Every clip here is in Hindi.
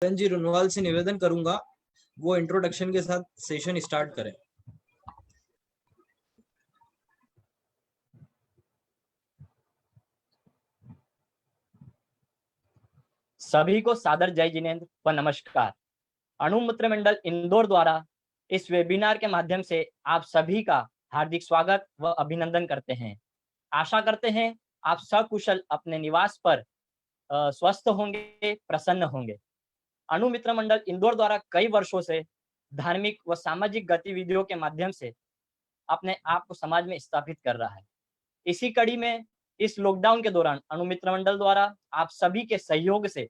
जी रुनवाल से निवेदन करूंगा वो इंट्रोडक्शन के साथ सेशन स्टार्ट करें। सभी को सादर जय जिनेंद्र व नमस्कार। अणु मित्र मंडल इंदौर द्वारा इस वेबिनार के माध्यम से आप सभी का हार्दिक स्वागत व अभिनंदन करते हैं। आशा करते हैं आप सकुशल अपने निवास पर स्वस्थ होंगे, प्रसन्न होंगे। अणु मित्र मंडल इंदौर द्वारा कई वर्षों से धार्मिक व सामाजिक गतिविधियों के माध्यम से अपने आप को समाज में स्थापित कर रहा है। इसी कड़ी में इस लॉकडाउन के दौरान अणु मित्र मंडल द्वारा आप सभी के सहयोग से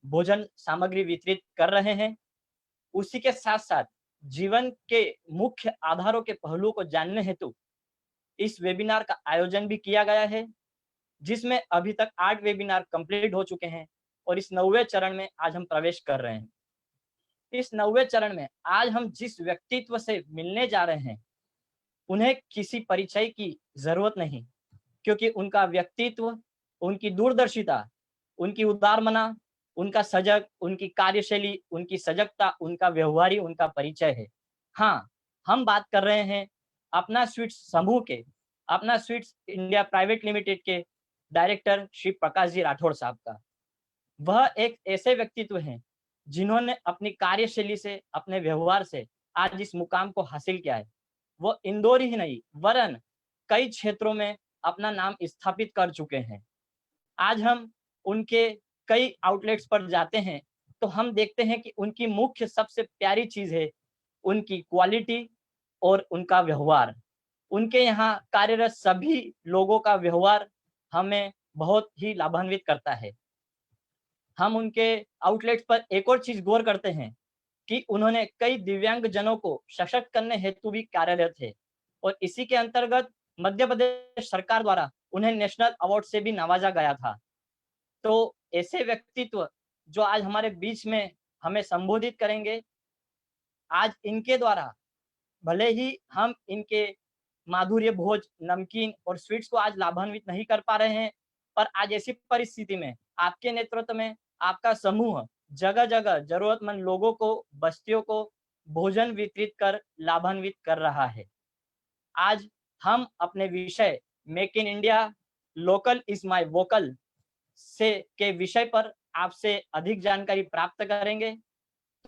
भोजन सामग्री वितरित कर रहे हैं। उसी के साथ साथ जीवन के मुख्य आधारों के पहलुओं को जानने हेतु इस वेबिनार का आयोजन भी किया गया है, जिसमें अभी तक 8 वेबिनार कंप्लीट हो चुके हैं और इस 9वें चरण में आज हम प्रवेश कर रहे हैं। इस 9वें चरण में आज हम जिस व्यक्तित्व से मिलने जा रहे हैं उन्हें किसी परिचय की जरूरत नहीं, क्योंकि उनका व्यक्तित्व, उनकी दूरदर्शिता, उनकी उदारमना, उनका सजग, उनकी कार्यशैली, उनकी सजगता, उनका व्यवहारी उनका परिचय है। हाँ, हम बात कर रहे हैं अपना स्वीट्स समूह के, अपना स्वीट्स इंडिया प्राइवेट लिमिटेड के डायरेक्टर श्री प्रकाश जी राठौड़ साहब का। वह एक ऐसे व्यक्तित्व हैं जिन्होंने अपनी कार्यशैली से, अपने व्यवहार से आज इस मुकाम को हासिल किया है। वो इंदौर ही नहीं वरन कई क्षेत्रों में अपना नाम स्थापित कर चुके हैं। आज हम उनके कई आउटलेट्स पर जाते हैं तो हम देखते हैं कि उनकी मुख्य सबसे प्यारी चीज है उनकी क्वालिटी और उनका व्यवहार। उनके यहाँ कार्यरत सभी लोगों का व्यवहार हमें बहुत ही लाभान्वित करता है। हम उनके आउटलेट्स पर एक और चीज गौर करते हैं कि उन्होंने कई दिव्यांग जनों को सशक्त करने हेतु भी कार्यरत है और इसी के अंतर्गत मध्य प्रदेश सरकार द्वारा उन्हें नेशनल अवार्ड से भी नवाजा गया था। तो ऐसे व्यक्तित्व जो आज हमारे बीच में हमें संबोधित करेंगे, आज इनके द्वारा भले ही हम इनके माधुर्य भोज, नमकीन और स्वीट्स को आज लाभान्वित नहीं कर पा रहे हैं, पर आज ऐसी परिस्थिति में आपके नेतृत्व में आपका समूह जगह जगह जरूरतमंद लोगों को, बस्तियों को भोजन वितरित कर लाभान्वित कर रहा है। आज हम अपने विषय make in India, local is my vocal से के विषय पर आपसे अधिक जानकारी प्राप्त करेंगे।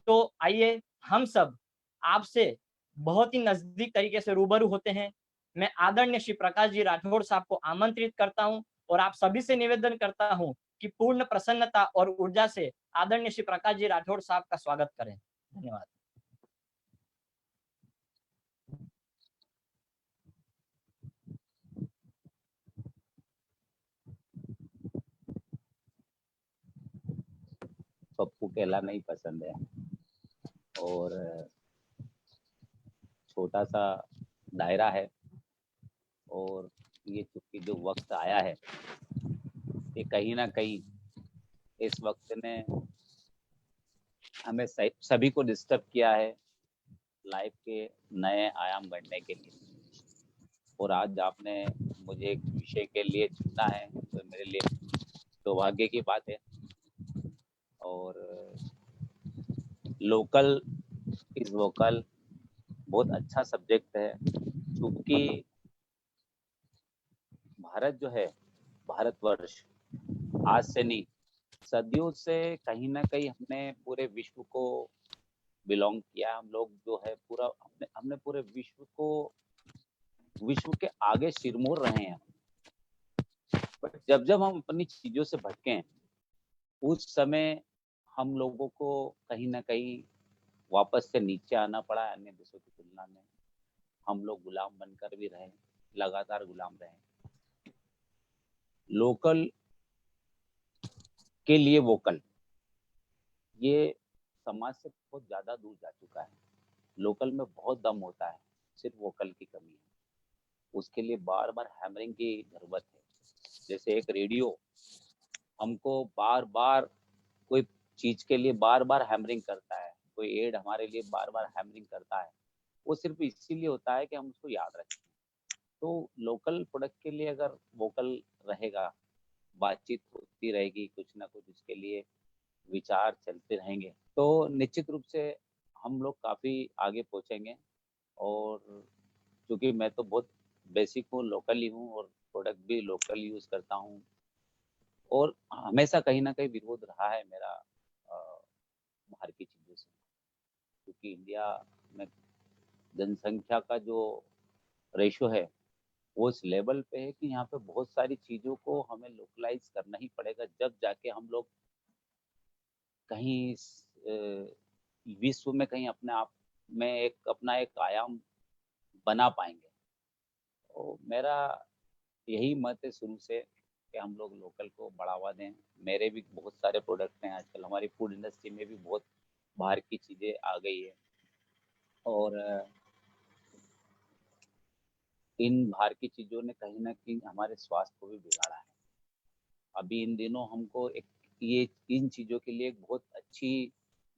तो आइए हम सब आपसे बहुत ही नजदीक तरीके से रूबरू होते हैं। मैं आदरणीय श्री प्रकाश जी राठौड़ साहब को आमंत्रित करता हूं और आप सभी से निवेदन करता हूं कि पूर्ण प्रसन्नता और ऊर्जा से आदरणीय श्री प्रकाश जी राठौड़ साहब का स्वागत करें। धन्यवाद। पप्पू कहलाना ही पसंद है और छोटा सा दायरा है और ये चूंकि जो वक्त आया है ये कहीं ना कहीं इस वक्त ने हमें सभी को डिस्टर्ब किया है लाइफ के नए आयाम बढ़ने के लिए। और आज आपने मुझे एक विषय के लिए चुना है तो मेरे लिए सौभाग्य की बात है। और लोकल इज वोकल बहुत अच्छा सब्जेक्ट है, क्योंकि भारत जो है, भारतवर्ष आज से नहीं सदियों से कहीं ना कहीं हमने पूरे विश्व को बिलोंग किया। हम लोग जो है पूरा हमने पूरे विश्व के आगे सिरमौर रहे हैं। बट जब जब हम अपनी चीजों से भटके हैं उस समय हम लोगों को कहीं ना कहीं वापस से नीचे आना पड़ा है। अन्य देशों की तुलना में हम लोग गुलाम बनकर भी रहे, लगातार गुलाम रहे। लोकल के लिए वोकल ये समाज से बहुत ज्यादा दूर जा चुका है। लोकल में बहुत दम होता है, सिर्फ वोकल की कमी है। उसके लिए बार बार हैमरिंग की जरूरत है। जैसे एक रेडियो हमको बार बार कोई चीज के लिए बार बार हैमरिंग करता है, कोई एड हमारे लिए बार बार हैमरिंग करता है, वो सिर्फ इसीलिए होता है कि हम उसको याद रखें। तो लोकल प्रोडक्ट के लिए अगर वोकल रहेगा, बातचीत होती रहेगी कुछ ना कुछ, उसके लिए विचार चलते रहेंगे तो निश्चित रूप से हम लोग काफ़ी आगे पहुँचेंगे। और क्योंकि मैं तो बहुत बेसिक हूँ, लोकल ही हूँ और प्रोडक्ट भी लोकल यूज़ करता हूँ और हमेशा कहीं न कहीं विरोध रहा है मेरा बाहर की चीज़ों से। क्योंकि इंडिया में जनसंख्या का जो रेशियो है, वो इस लेवल पे है कि यहाँ पे बहुत सारी चीज़ों को हमें लोकलाइज़ करना ही पड़ेगा, जब जाके हम लोग कहीं विश्व में कहीं अपने आप में एक अपना एक आयाम बना पाएँगे। तो मेरा यही मत है शुरू से कि हम लोग लोकल को बढ़ावा दें। मेरे भी बहुत सारे प्रोडक्ट हैं आजकल, हमारी फूड इंडस्ट्री में भी बहुत बाहर की चीज़ें आ गई है और इन बाहर की चीज़ों ने कहीं न कहीं हमारे स्वास्थ्य को भी बिगाड़ा है। अभी इन दिनों हमको एक ये इन चीज़ों के लिए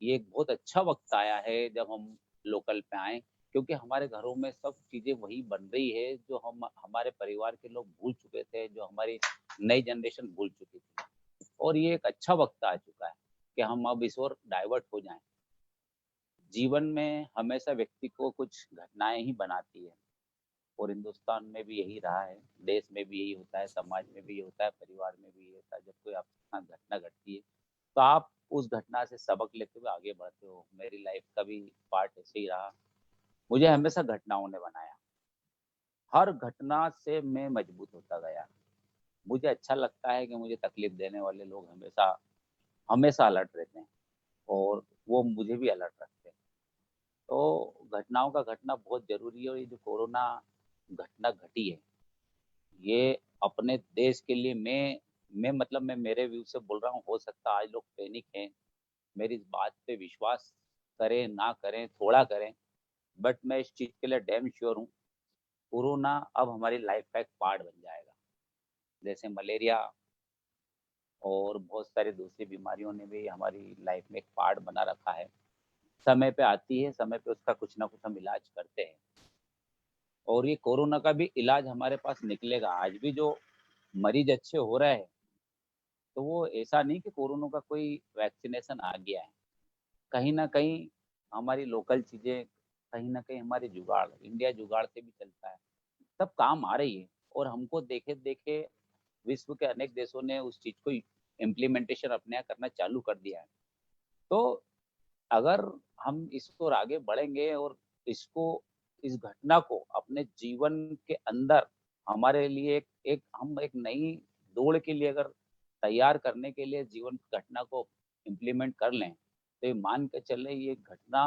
ये एक बहुत अच्छा वक़्त आया है जब हम लोकल पे आएँ, क्योंकि हमारे घरों में सब चीज़ें वही बन रही है जो हम हमारे परिवार के लोग भूल चुके थे, जो हमारी नई जनरेशन भूल चुकी थी। और ये एक अच्छा वक़्त आ चुका है कि हम अब इस ओर डाइवर्ट हो जाएँ। जीवन में हमेशा व्यक्ति को कुछ घटनाएँ ही बनाती है और हिंदुस्तान में भी यही रहा है, देश में भी यही होता है, समाज में भी ये होता है, परिवार में भी ये होता है। जब कोई आपके साथ घटना घटती है, तो आप उस घटना से सबक लेते हुए आगे बढ़ते हो। मेरी लाइफ़ का भी पार्ट ऐसे ही रहा। मुझे हमेशा घटनाओं ने बनाया। हर घटना से मैं मजबूत होता गया। मुझे अच्छा लगता है कि मुझे तकलीफ़ देने वाले लोग हमेशा हमेशा अलर्ट रहते हैं और वो मुझे भी अलर्ट रखते हैं। तो घटनाओं का घटना बहुत ज़रूरी है और ये जो कोरोना घटना घटी है, ये अपने देश के लिए मैं मतलब मैं मेरे व्यू से बोल रहा हूँ, हो सकता है आज लोग पैनिक हैं, मेरी इस बात पे विश्वास करें, ना करें, थोड़ा करें, बट मैं इस चीज़ के लिए डैम श्योर हूँ, कोरोना अब हमारी लाइफ़ का एक पार्ट बन जाएगा। जैसे मलेरिया और बहुत सारी दूसरी बीमारियों ने भी हमारी लाइफ़ में एक पार्ट बना रखा है। समय पे आती है, समय पे उसका कुछ ना कुछ हम इलाज करते हैं और ये कोरोना का भी इलाज हमारे पास निकलेगा। आज भी जो मरीज़ अच्छे हो रहे हैं, तो वो ऐसा नहीं कि कोरोना का कोई वैक्सीनेशन आ गया है। कहीं न कहीं हमारी लोकल चीज़ें, कहीं न कहीं हमारे जुगाड़, इंडिया जुगाड़ से भी चलता है, सब काम आ रही है और हमको देखे-देखे विश्व के अनेक देशों ने उस चीज़ को इम्प्लीमेंटेशन अपने यहाँ करना चालू कर दिया है। तो अगर हम इस ओर आगे बढ़ेंगे और इसको इस घटना को अपने जीवन के अंदर हमारे लिए एक हम एक नई दौड़ के लिए अगर तैयार करने के लिए जीवन की घटना को इम्प्लीमेंट कर लें, तो ये मान के चलें ये घटना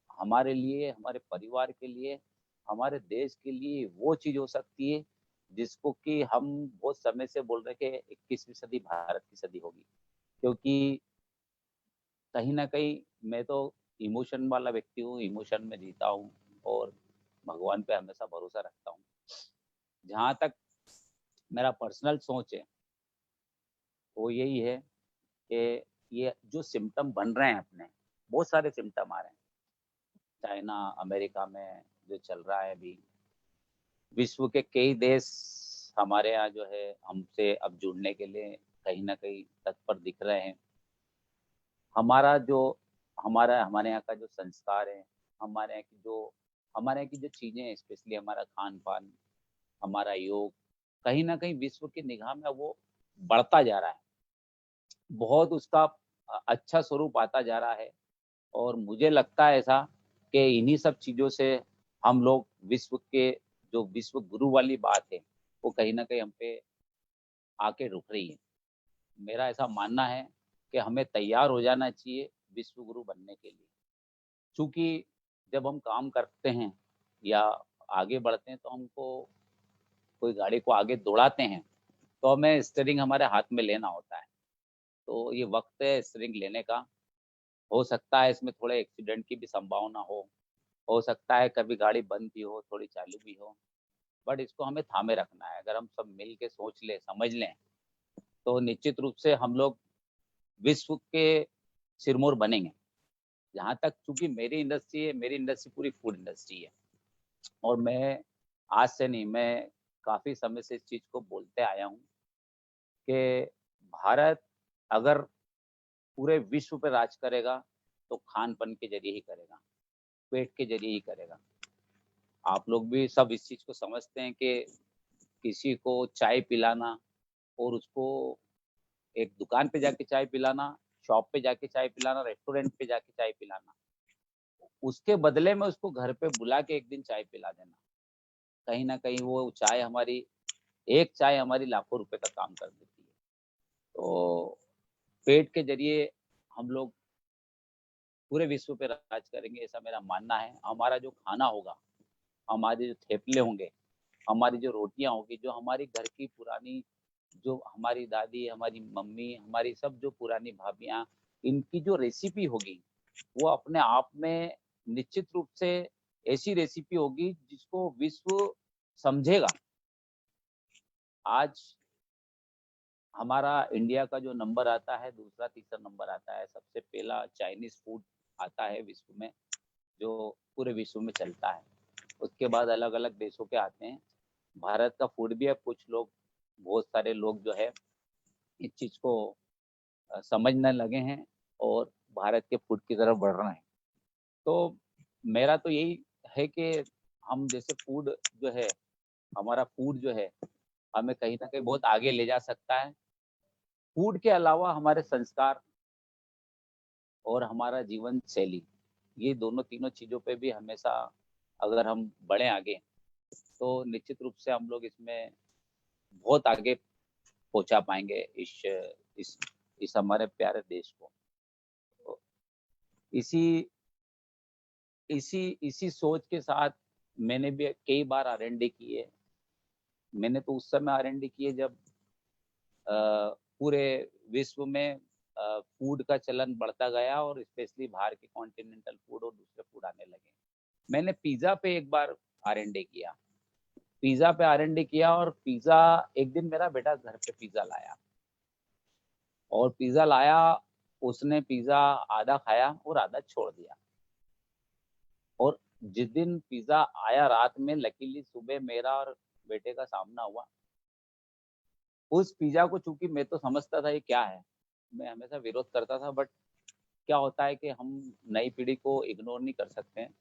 हमारे लिए, हमारे परिवार के लिए, हमारे देश के लिए वो चीज़ हो सकती है, जिसको कि हम बहुत समय से बोल रहे हैं कि 21वीं सदी भारत की सदी होगी। क्योंकि कहीं न कहीं मैं तो इमोशन वाला व्यक्ति हूँ, इमोशन में जीता हूँ और भगवान पे हमेशा भरोसा रखता हूँ। जहाँ तक मेरा पर्सनल सोच है, वो यही है कि ये जो सिम्पटम बन रहे हैं अपने, बहुत सारे सिम्पटम आ रहे हैं। चाइना, अमेरिका में जो चल रहा है अभी, विश्व के कई देश हमारे यहाँ जो है हमसे अब जुड़ने के लिए कहीं न कहीं तत्पर दिख रहे हैं। हमारा जो हमारे यहाँ का जो संस्कार है, हमारे यहाँ की जो चीज़ें हैं, स्पेशली हमारा खान-पान, हमारा योग, कहीं न कहीं विश्व की निगाह में वो बढ़ता जा रहा है। बहुत उसका अच्छा स्वरूप आता जा रहा है और मुझे लगता है ऐसा कि इन्हीं सब चीज़ों से हम लोग विश्व के जो विश्व गुरु वाली बात है, वो कहीं न कहीं हम पे आके रुक रही है। मेरा ऐसा मानना है कि हमें तैयार हो जाना चाहिए विश्व गुरु बनने के लिए। चूँकि जब हम काम करते हैं या आगे बढ़ते हैं तो हमको कोई गाड़ी को आगे दौड़ाते हैं, तो हमें स्टीयरिंग हमारे हाथ में लेना होता है। तो ये वक़्त है स्टीयरिंग लेने का। हो सकता है इसमें थोड़े एक्सीडेंट की भी संभावना हो सकता है कभी गाड़ी बंद भी हो, थोड़ी चालू भी हो, बट इसको हमें थामे रखना है। अगर हम सब मिल के सोच लें, समझ लें, तो निश्चित रूप से हम लोग विश्व के सिरमौर बनेंगे। जहाँ तक चूँकि मेरी इंडस्ट्री पूरी फूड इंडस्ट्री है और मैं आज से नहीं, मैं काफ़ी समय से इस चीज़ को बोलते आया हूँ कि भारत अगर पूरे विश्व पे राज करेगा तो खान-पान के ज़रिए ही करेगा, पेट के ज़रिए ही करेगा। आप लोग भी सब इस चीज़ को समझते हैं कि किसी को चाय पिलाना और उसको एक दुकान पे जाके चाय पिलाना, शॉप पे जाके चाय पिलाना, रेस्टोरेंट पे जाके चाय पिलाना, उसके बदले में उसको घर पे बुला के एक दिन चाय पिला देना। कहीं न कहीं वो चाय हमारी एक चाय हमारी लाखों रुपए का काम कर देती है। तो पेट के ज़रिए हम लोग पूरे विश्व पे राज करेंगे ऐसा मेरा मानना है। हमारा जो खाना होगा, हमारे जो थेपले होंगे, हमारी जो रोटियाँ होंगी, जो हमारी घर की पुरानी जो हमारी दादी, हमारी मम्मी, हमारी सब जो पुरानी भाभियाँ, इनकी जो रेसिपी होगी, वो अपने आप में निश्चित रूप से ऐसी रेसिपी होगी जिसको विश्व समझेगा। आज हमारा इंडिया का जो नंबर आता है, दूसरा, तीसरा नंबर आता है। सबसे पहला चाइनीज़ फूड आता है विश्व में, जो पूरे विश्व में चलता है। उसके बाद अलग-अलग देशों के आते हैं। भारत का फूड भी अब कुछ लोग बहुत सारे लोग जो है इस चीज़ को समझने लगे हैं और भारत के फूड की तरफ बढ़ रहे हैं। तो मेरा तो यही है कि हम जैसे फूड जो है, हमारा फूड जो है, हमें कहीं न कहीं बहुत आगे ले जा सकता है। फूड के अलावा हमारे संस्कार और हमारा जीवन शैली, ये दोनों तीनों चीज़ों पे भी हमेशा अगर हम बढ़ें आगे, तो निश्चित रूप से हम लोग इसमें बहुत आगे पहुँचा पाएँगे इस इस हमारे प्यारे देश को। तो इसी इसी इसी सोच के साथ मैंने भी कई बार आर-एन-डी की है। मैंने तो उस समय आर-एन-डी की है जब अ, पूरे विश्व में फूड का चलन बढ़ता गया और स्पेशली बाहर के कॉन्टिनेंटल फूड और दूसरे फूड आने लगे। मैंने पिज़्ज़ा पे एक बार आर-एन-डी किया। पिज़्ज़ा पे आर-एन-डी किया और पिज़्ज़ा एक दिन मेरा बेटा घर पे पिज़्ज़ा लाया और पिज़्ज़ा लाया, उसने पिज़्ज़ा आधा खाया और आधा छोड़ दिया। और जिस दिन पिज़्ज़ा आया रात में लकीली सुबह मेरा और बेटे का सामना हुआ। उस पिज़्ज़ा को चूँकि मैं तो समझता था ये क्या है, मैं हमेशा विरोध करता था बट क्या होता है कि हम नई पीढ़ी को इग्नोर नहीं कर सकते हैं।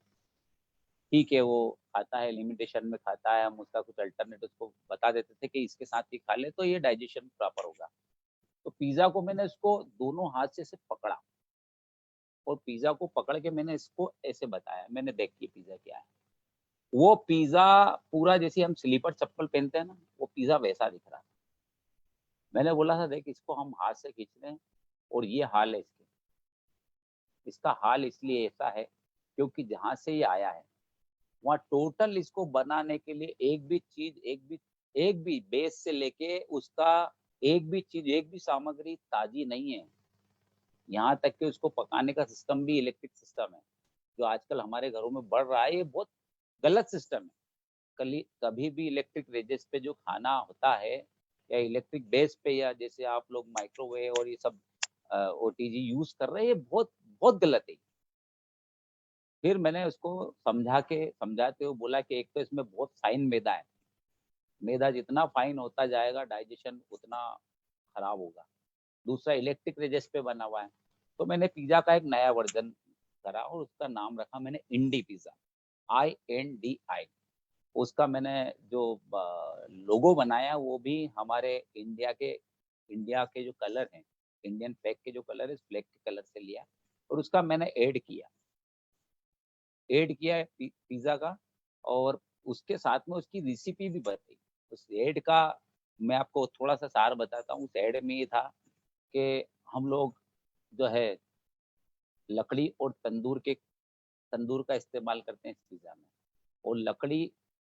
ठीक है, वो खाता है, लिमिटेशन में खाता है, हम उसका कुछ अल्टरनेट उसको बता देते थे कि इसके साथ ये खा ले तो ये डाइजेशन प्रॉपर होगा। तो पिज़्ज़ा को मैंने इसको दोनों हाथ से ऐसे पकड़ा और पिज़्ज़ा को पकड़ के मैंने इसको ऐसे बताया, मैंने देख ये पिज़्ज़ा क्या है। वो पिज़्ज़ा पूरा जैसे हम स्लीपर चप्पल पहनते हैं ना, वो पिज़्ज़ा वैसा दिख रहा था। मैंने बोला था देख इसको हम हाथ से खींच रहे हैं और ये हाल है इसके। इसका हाल इसलिए ऐसा है क्योंकि जहाँ से ये आया है, वहाँ टोटल इसको बनाने के लिए एक भी बेस से लेके उसका एक भी चीज़, एक भी सामग्री ताज़ी नहीं है। यहाँ तक कि उसको पकाने का सिस्टम भी इलेक्ट्रिक सिस्टम है, जो आजकल हमारे घरों में बढ़ रहा है, ये बहुत गलत सिस्टम है। कली कभी भी इलेक्ट्रिक रेजेस पे जो खाना होता है या इलेक्ट्रिक बेस पे या जैसे आप लोग माइक्रोवेव और ये सब ओटीजी यूज़ कर रहे हैं, ये बहुत बहुत गलत है। फिर मैंने उसको समझाते हुए बोला कि एक तो इसमें बहुत फाइन मैदा है। मैदा जितना फाइन होता जाएगा डाइजेशन उतना खराब होगा। दूसरा इलेक्ट्रिक रेजेस पे बना हुआ है। तो मैंने पिज़्ज़ा का एक नया वर्ज़न करा और उसका नाम रखा मैंने इंडी पिज़्ज़ा, INDI। उसका मैंने जो लोगो बनाया वो भी हमारे इंडिया के जो कलर हैं, इंडियन फ्लैग के जो कलर है, उस फ्लैग के कलर से लिया और उसका मैंने ऐड किया है पिज़्ज़ा का और उसके साथ में उसकी रेसिपी भी बताई। उस ऐड का मैं आपको थोड़ा-सा सार बताता हूँ। उस ऐड में ये था कि हम लोग जो है लकड़ी और तंदूर का इस्तेमाल करते हैं इस पिज़्ज़ा में और लकड़ी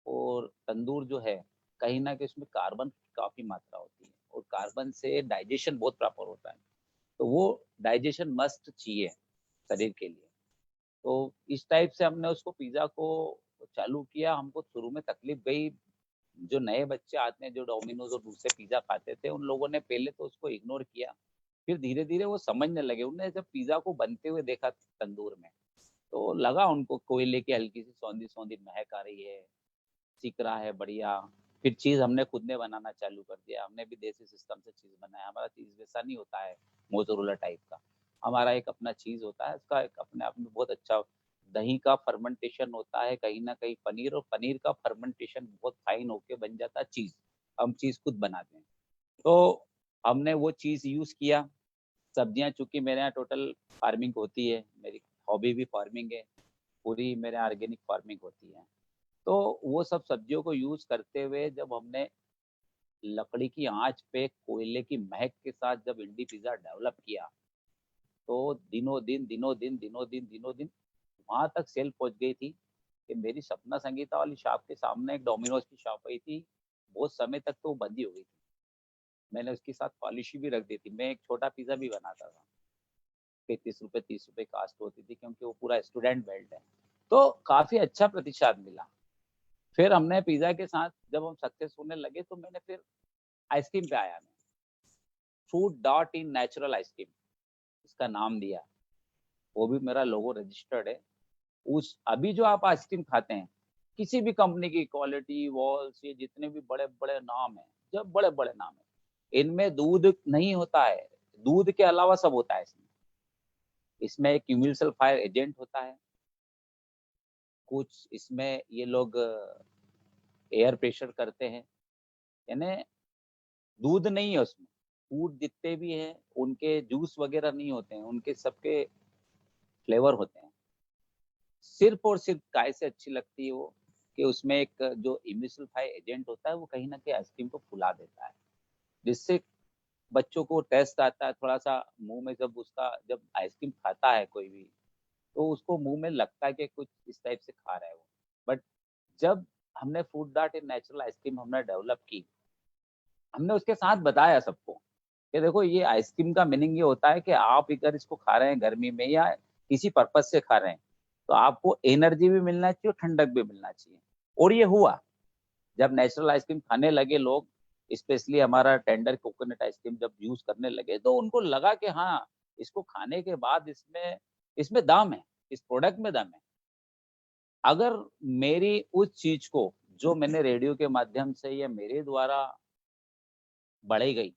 और तंदूर जो है, कहीं न कहीं उसमें कार्बन की काफ़ी मात्रा होती है और कार्बन से डाइजेशन बहुत प्रॉपर होता है। तो वो डाइजेशन मस्ट चाहिए शरीर के लिए। तो इस टाइप से हमने उसको पिज़्ज़ा को चालू किया। हमको शुरू में तकलीफ़ गई, जो नए बच्चे आते हैं, जो डोमिनोज़ और दूसरे पिज़्ज़ा खाते थे, उन लोगों ने पहले तो उसको इग्नोर किया। फिर धीरे-धीरे वो समझने लगे। उन्होंने जब पिज़्ज़ा को बनते हुए देखा तंदूर में, तो लगा उनको कोयले की हल्की-सी सौंधी-सौंधी महक आ रही है, सिक रहा है बढ़िया। फिर चीज़ हमने खुद ने बनाना चालू कर दिया। हमने भी देसी सिस्टम से चीज़ बनाया। हमारा चीज़ वैसा नहीं होता है मोज़रेला टाइप का। हमारा एक अपना चीज होता है, उसका एक अपने आप में बहुत अच्छा दही का फर्मेंटेशन होता है कहीं ना कहीं पनीर, और पनीर का फर्मेंटेशन बहुत फाइन होके बन जाता है चीज। हम चीज खुद बनाते हैं, तो हमने वो चीज यूज किया। सब्जियां, चूंकि मेरे यहाँ टोटल फार्मिंग होती है, मेरी हॉबी भी फार्मिंग है, पूरी मेरे यहाँ ऑर्गेनिक फार्मिंग होती है। तो वो सब सब्जियों को यूज करते हुए जब हमने लकड़ी की आंच पे कोयले की महक के साथ जब इंडी पिज्जा डेवलप किया, तो दिनों दिन वहां तक सेल पहुंच गई थी कि मेरी सपना संगीता वाली शॉप के सामने एक डोमिनोज की शॉप आई थी, बहुत समय तक तो वो बंद ही हो गई थी। मैंने उसके साथ पॉलिशी भी रख दी थी, मैं एक छोटा पिज्जा भी बनाता था, 35 रुपए 30 रुपए कास्ट होती थी, क्योंकि वो पूरा स्टूडेंट बेल्ट है। तो काफी अच्छा प्रतिशत मिला। फिर हमने पिज्जा के साथ जब हम सक्सेस होने लगे, तो मैंने फिर आइसक्रीम पे आया, मैं food dot in natural ice cream इसका नाम दिया, वो भी मेरा लोगो रजिस्टर्ड है। उस अभी जो आप आइसक्रीम खाते हैं, किसी भी कंपनी की, क्वालिटी वॉल्स, ये जितने भी बड़े बड़े नाम है, जब बड़े बड़े नाम है, इनमें दूध नहीं होता है, दूध के अलावा सब होता है इसमें। इसमें एक इम्यूल्सिफायर एजेंट होता है, कुछ इसमें ये लोग एयर प्रेशर करते हैं, यानी दूध नहीं है उसमें। फूड जितने भी हैं उनके जूस वगैरह नहीं होते हैं, उनके सबके फ्लेवर होते हैं। सिर्फ और सिर्फ काय से अच्छी लगती है वो, कि उसमें एक जो इम्यूल्सिफाई एजेंट होता है, वो कहीं ना कहीं आइसक्रीम को फुला देता है, जिससे बच्चों को टेस्ट आता है थोड़ा सा मुंह में। जब आइसक्रीम खाता है कोई भी, तो उसको मुंह में लगता है कि कुछ इस टाइप से खा रहा है वो। बट जब हमने food dart in natural ice cream हमने डेवलप की, हमने उसके साथ बताया सबको कि देखो, ये आइसक्रीम का मीनिंग ये होता है कि आप अगर इसको खा रहे हैं गर्मी में या किसी पर्पज से खा रहे हैं, तो आपको एनर्जी भी मिलना चाहिए और ठंडक भी मिलना चाहिए। और ये हुआ, जब नेचुरल आइसक्रीम खाने लगे लोग, स्पेशली हमारा टेंडर कोकोनट आइसक्रीम जब यूज करने लगे, तो उनको लगा कि हाँ, इसको खाने के बाद इसमें इसमें दम है, इस प्रोडक्ट में दम है। अगर मेरी उस चीज को, जो मैंने रेडियो के माध्यम से या मेरे द्वारा बढ़ाई गई,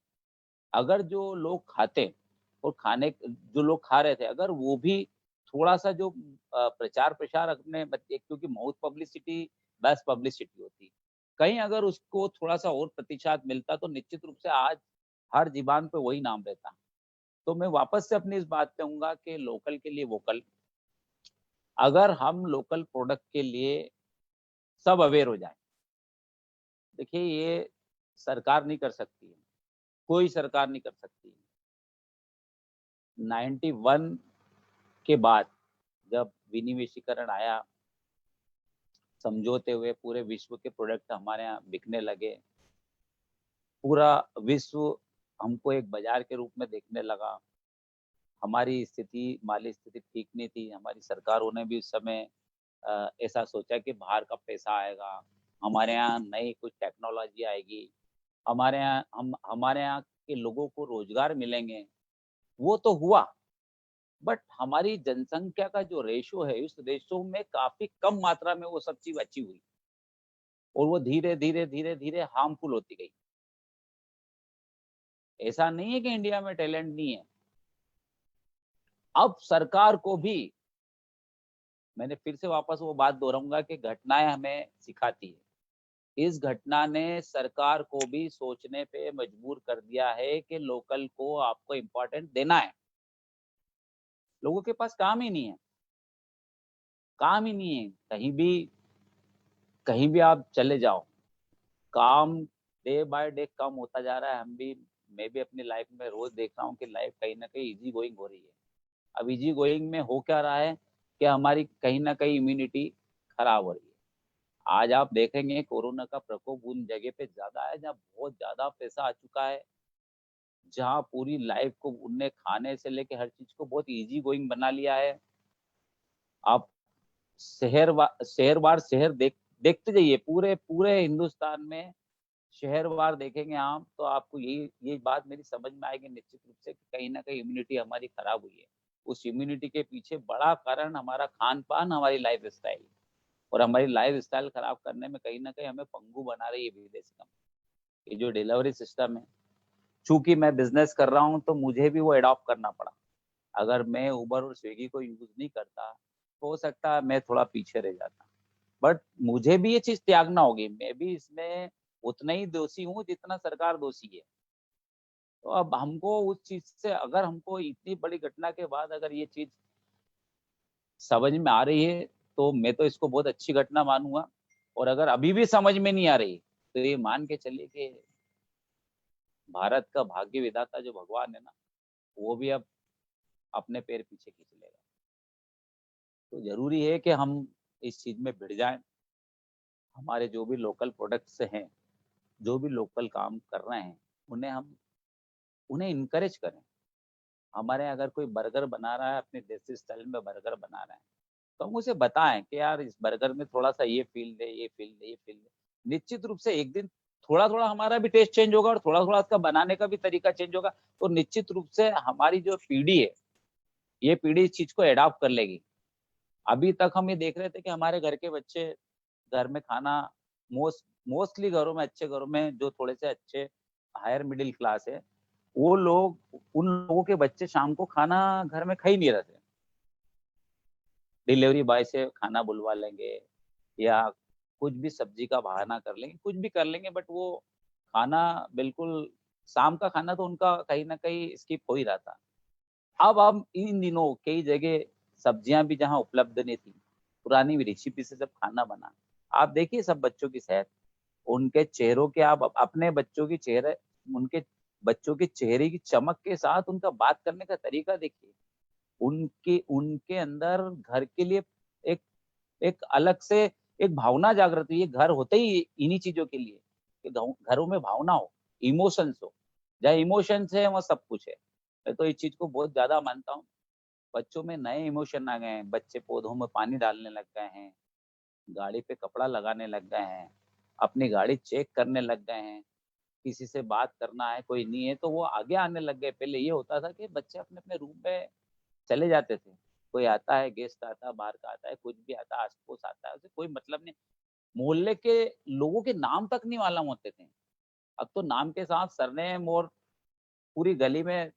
अगर जो लोग खाते और खाने जो लोग खा रहे थे, अगर वो भी थोड़ा सा जो प्रचार प्रसार अपने क्योंकि माउथ पब्लिसिटी बेस्ट पब्लिसिटी होती, कहीं अगर उसको थोड़ा सा और प्रतिशत मिलता, तो निश्चित रूप से आज हर जीबान पे वही नाम रहता। तो मैं वापस से अपनी इस बात पे आऊंगा कि लोकल के लिए वोकल। अगर हम लोकल प्रोडक्ट के लिए सब अवेयर हो जाए, देखिए ये सरकार नहीं कर सकती है, कोई सरकार नहीं कर सकती है। 91 के बाद जब विनिवेशीकरण आया, समझौते हुए पूरे विश्व के प्रोडक्ट हमारे यहाँ बिकने लगे, पूरा विश्व हमको एक बाजार के रूप में देखने लगा। हमारी स्थिति, माली स्थिति ठीक नहीं थी, हमारी सरकारों ने भी उस समय ऐसा सोचा कि बाहर का पैसा आएगा, हमारे यहाँ नई कुछ टेक्नोलॉजी आएगी, हमारे यहाँ के लोगों को रोजगार मिलेंगे। वो तो हुआ, बट हमारी जनसंख्या का जो रेशो है, उस रेशो में काफी कम मात्रा में वो सब चीज अच्छी हुई, और वो धीरे धीरे धीरे धीरे हार्मफुल होती गई। ऐसा नहीं है कि इंडिया में टैलेंट नहीं है। अब सरकार को भी, मैंने फिर से वापस वो बात दोहराऊंगा कि घटनाएं हमें सिखाती है। इस घटना ने सरकार को भी सोचने पे मजबूर कर दिया है कि लोकल को आपको इम्पोर्टेंट देना है। लोगों के पास काम ही नहीं है, काम ही नहीं है। कहीं भी आप चले जाओ, काम डे बाय डे कम होता जा रहा है। मैं भी अपनी लाइफ में रोज देख रहा हूँ कि लाइफ कहीं ना कहीं इजी गोइंग हो रही है। अब इजी गोइंग में हो क्या रहा है कि हमारी कहीं ना कहीं इम्यूनिटी खराब हो रही है। आज आप देखेंगे कोरोना का प्रकोप उन जगह पे ज्यादा है जहाँ बहुत ज्यादा पैसा आ चुका है, जहाँ पूरी लाइफ को उनने खाने से लेके हर चीज को बहुत इजी गोइंग बना लिया है। आप शहर वार शहर देखते जाइए, पूरे पूरे हिंदुस्तान में शहर वार देखेंगे आप, तो आपको ये बात मेरी समझ में आएगी निश्चित रूप से कि कहीं ना कहीं इम्यूनिटी हमारी खराब हुई है। उस इम्यूनिटी के पीछे बड़ा कारण हमारा खान पान, हमारी लाइफ स्टाइल, और हमारी लाइफ स्टाइल खराब करने में कहीं ना कहीं हमें पंगु बना रही है विदेशी कंपनी। ये जो डिलीवरी सिस्टम है, चूंकि मैं बिजनेस कर रहा हूँ, तो मुझे भी वो एडॉप्ट करना पड़ा। अगर मैं उबर और स्विगी को यूज नहीं करता तो हो सकता है मैं थोड़ा पीछे रह जाता, बट मुझे भी ये चीज त्यागना होगी। मैं भी इसमें उतना ही दोषी हूँ जितना सरकार दोषी है। तो अब हमको उस चीज से, अगर हमको इतनी बड़ी घटना के बाद अगर ये चीज समझ में आ रही है तो मैं तो इसको बहुत अच्छी घटना मानूंगा। और अगर अभी भी समझ में नहीं आ रही तो ये मान के चलिए कि भारत का भाग्य विधाता जो भगवान है ना, वो भी अब अपने पैर पीछे खींच लेगा। तो जरूरी है कि हम इस चीज में भिड़ जाएं। हमारे जो भी लोकल प्रोडक्ट्स हैं, जो भी लोकल काम कर रहे हैं, उन्हें इनकरेज करें। हमारे यहाँ अगर कोई बर्गर बना रहा है, अपने देसी स्टाइल में बर्गर बना रहा है, तो हम उसे बताएं कि यार इस बर्गर में थोड़ा सा ये फील दे, ये फील दे, ये फील दे। निश्चित रूप से एक दिन थोड़ा थोड़ा हमारा भी टेस्ट चेंज होगा और थोड़ा थोड़ा उसका बनाने का भी तरीका चेंज होगा, तो निश्चित रूप से हमारी जो पीढ़ी है, ये पीढ़ी इस चीज को एडॉप्ट कर लेगी। अभी तक हम ये देख रहे थे कि हमारे घर के बच्चे घर में खाना, मोस्टली घरों में, अच्छे घरों में जो थोड़े से अच्छे हायर मिडिल क्लास है, वो लोग, उन लोगों के बच्चे शाम को खाना घर में खा ही नहीं रहे थे। डिलीवरी बॉय से खाना बुलवा लेंगे या कुछ भी सब्जी का बहाना कर लेंगे, कुछ भी कर लेंगे, बट वो खाना बिल्कुल, शाम का खाना तो उनका कहीं ना कहीं स्किप हो ही रहा था। अब इन दिनों कई जगह सब्जियां भी जहां उपलब्ध नहीं थी, पुरानी रेसिपी से जब खाना बना, आप देखिए सब बच्चों की सेहत, उनके चेहरों के, आप अपने बच्चों की चेहरे, उनके बच्चों के चेहरे की चमक के साथ उनका बात करने का तरीका देखिए। उनके अंदर घर के लिए एक एक अलग से एक भावना जागृत हुई है। घर होते ही इन्हीं चीजों के लिए कि घरों में भावना हो, इमोशंस हो। जहाँ इमोशंस है वहाँ सब कुछ है। मैं तो इस चीज को बहुत ज्यादा मानता हूँ। बच्चों में नए इमोशन आ गए हैं, बच्चे पौधों में पानी डालने लग गए हैं, गाड़ी पे कपड़ा लगाने लग गए हैं, अपनी गाड़ी चेक करने लग गए हैं। किसी से बात करना है, कोई नहीं है तो वो आगे आने लग गए। पहले ये होता था कि बच्चे अपने अपने रूम में चले जाते थे, कोई आता है, गेस्ट आता है, बाहर का आता है, कुछ भी आता है, आस पड़ोस आता है, उसे कोई मतलब नहीं। मोहल्ले के लोगों के नाम तक नहीं मालूम होते थे। अब तो नाम के साथ सरनेम और पूरी गली में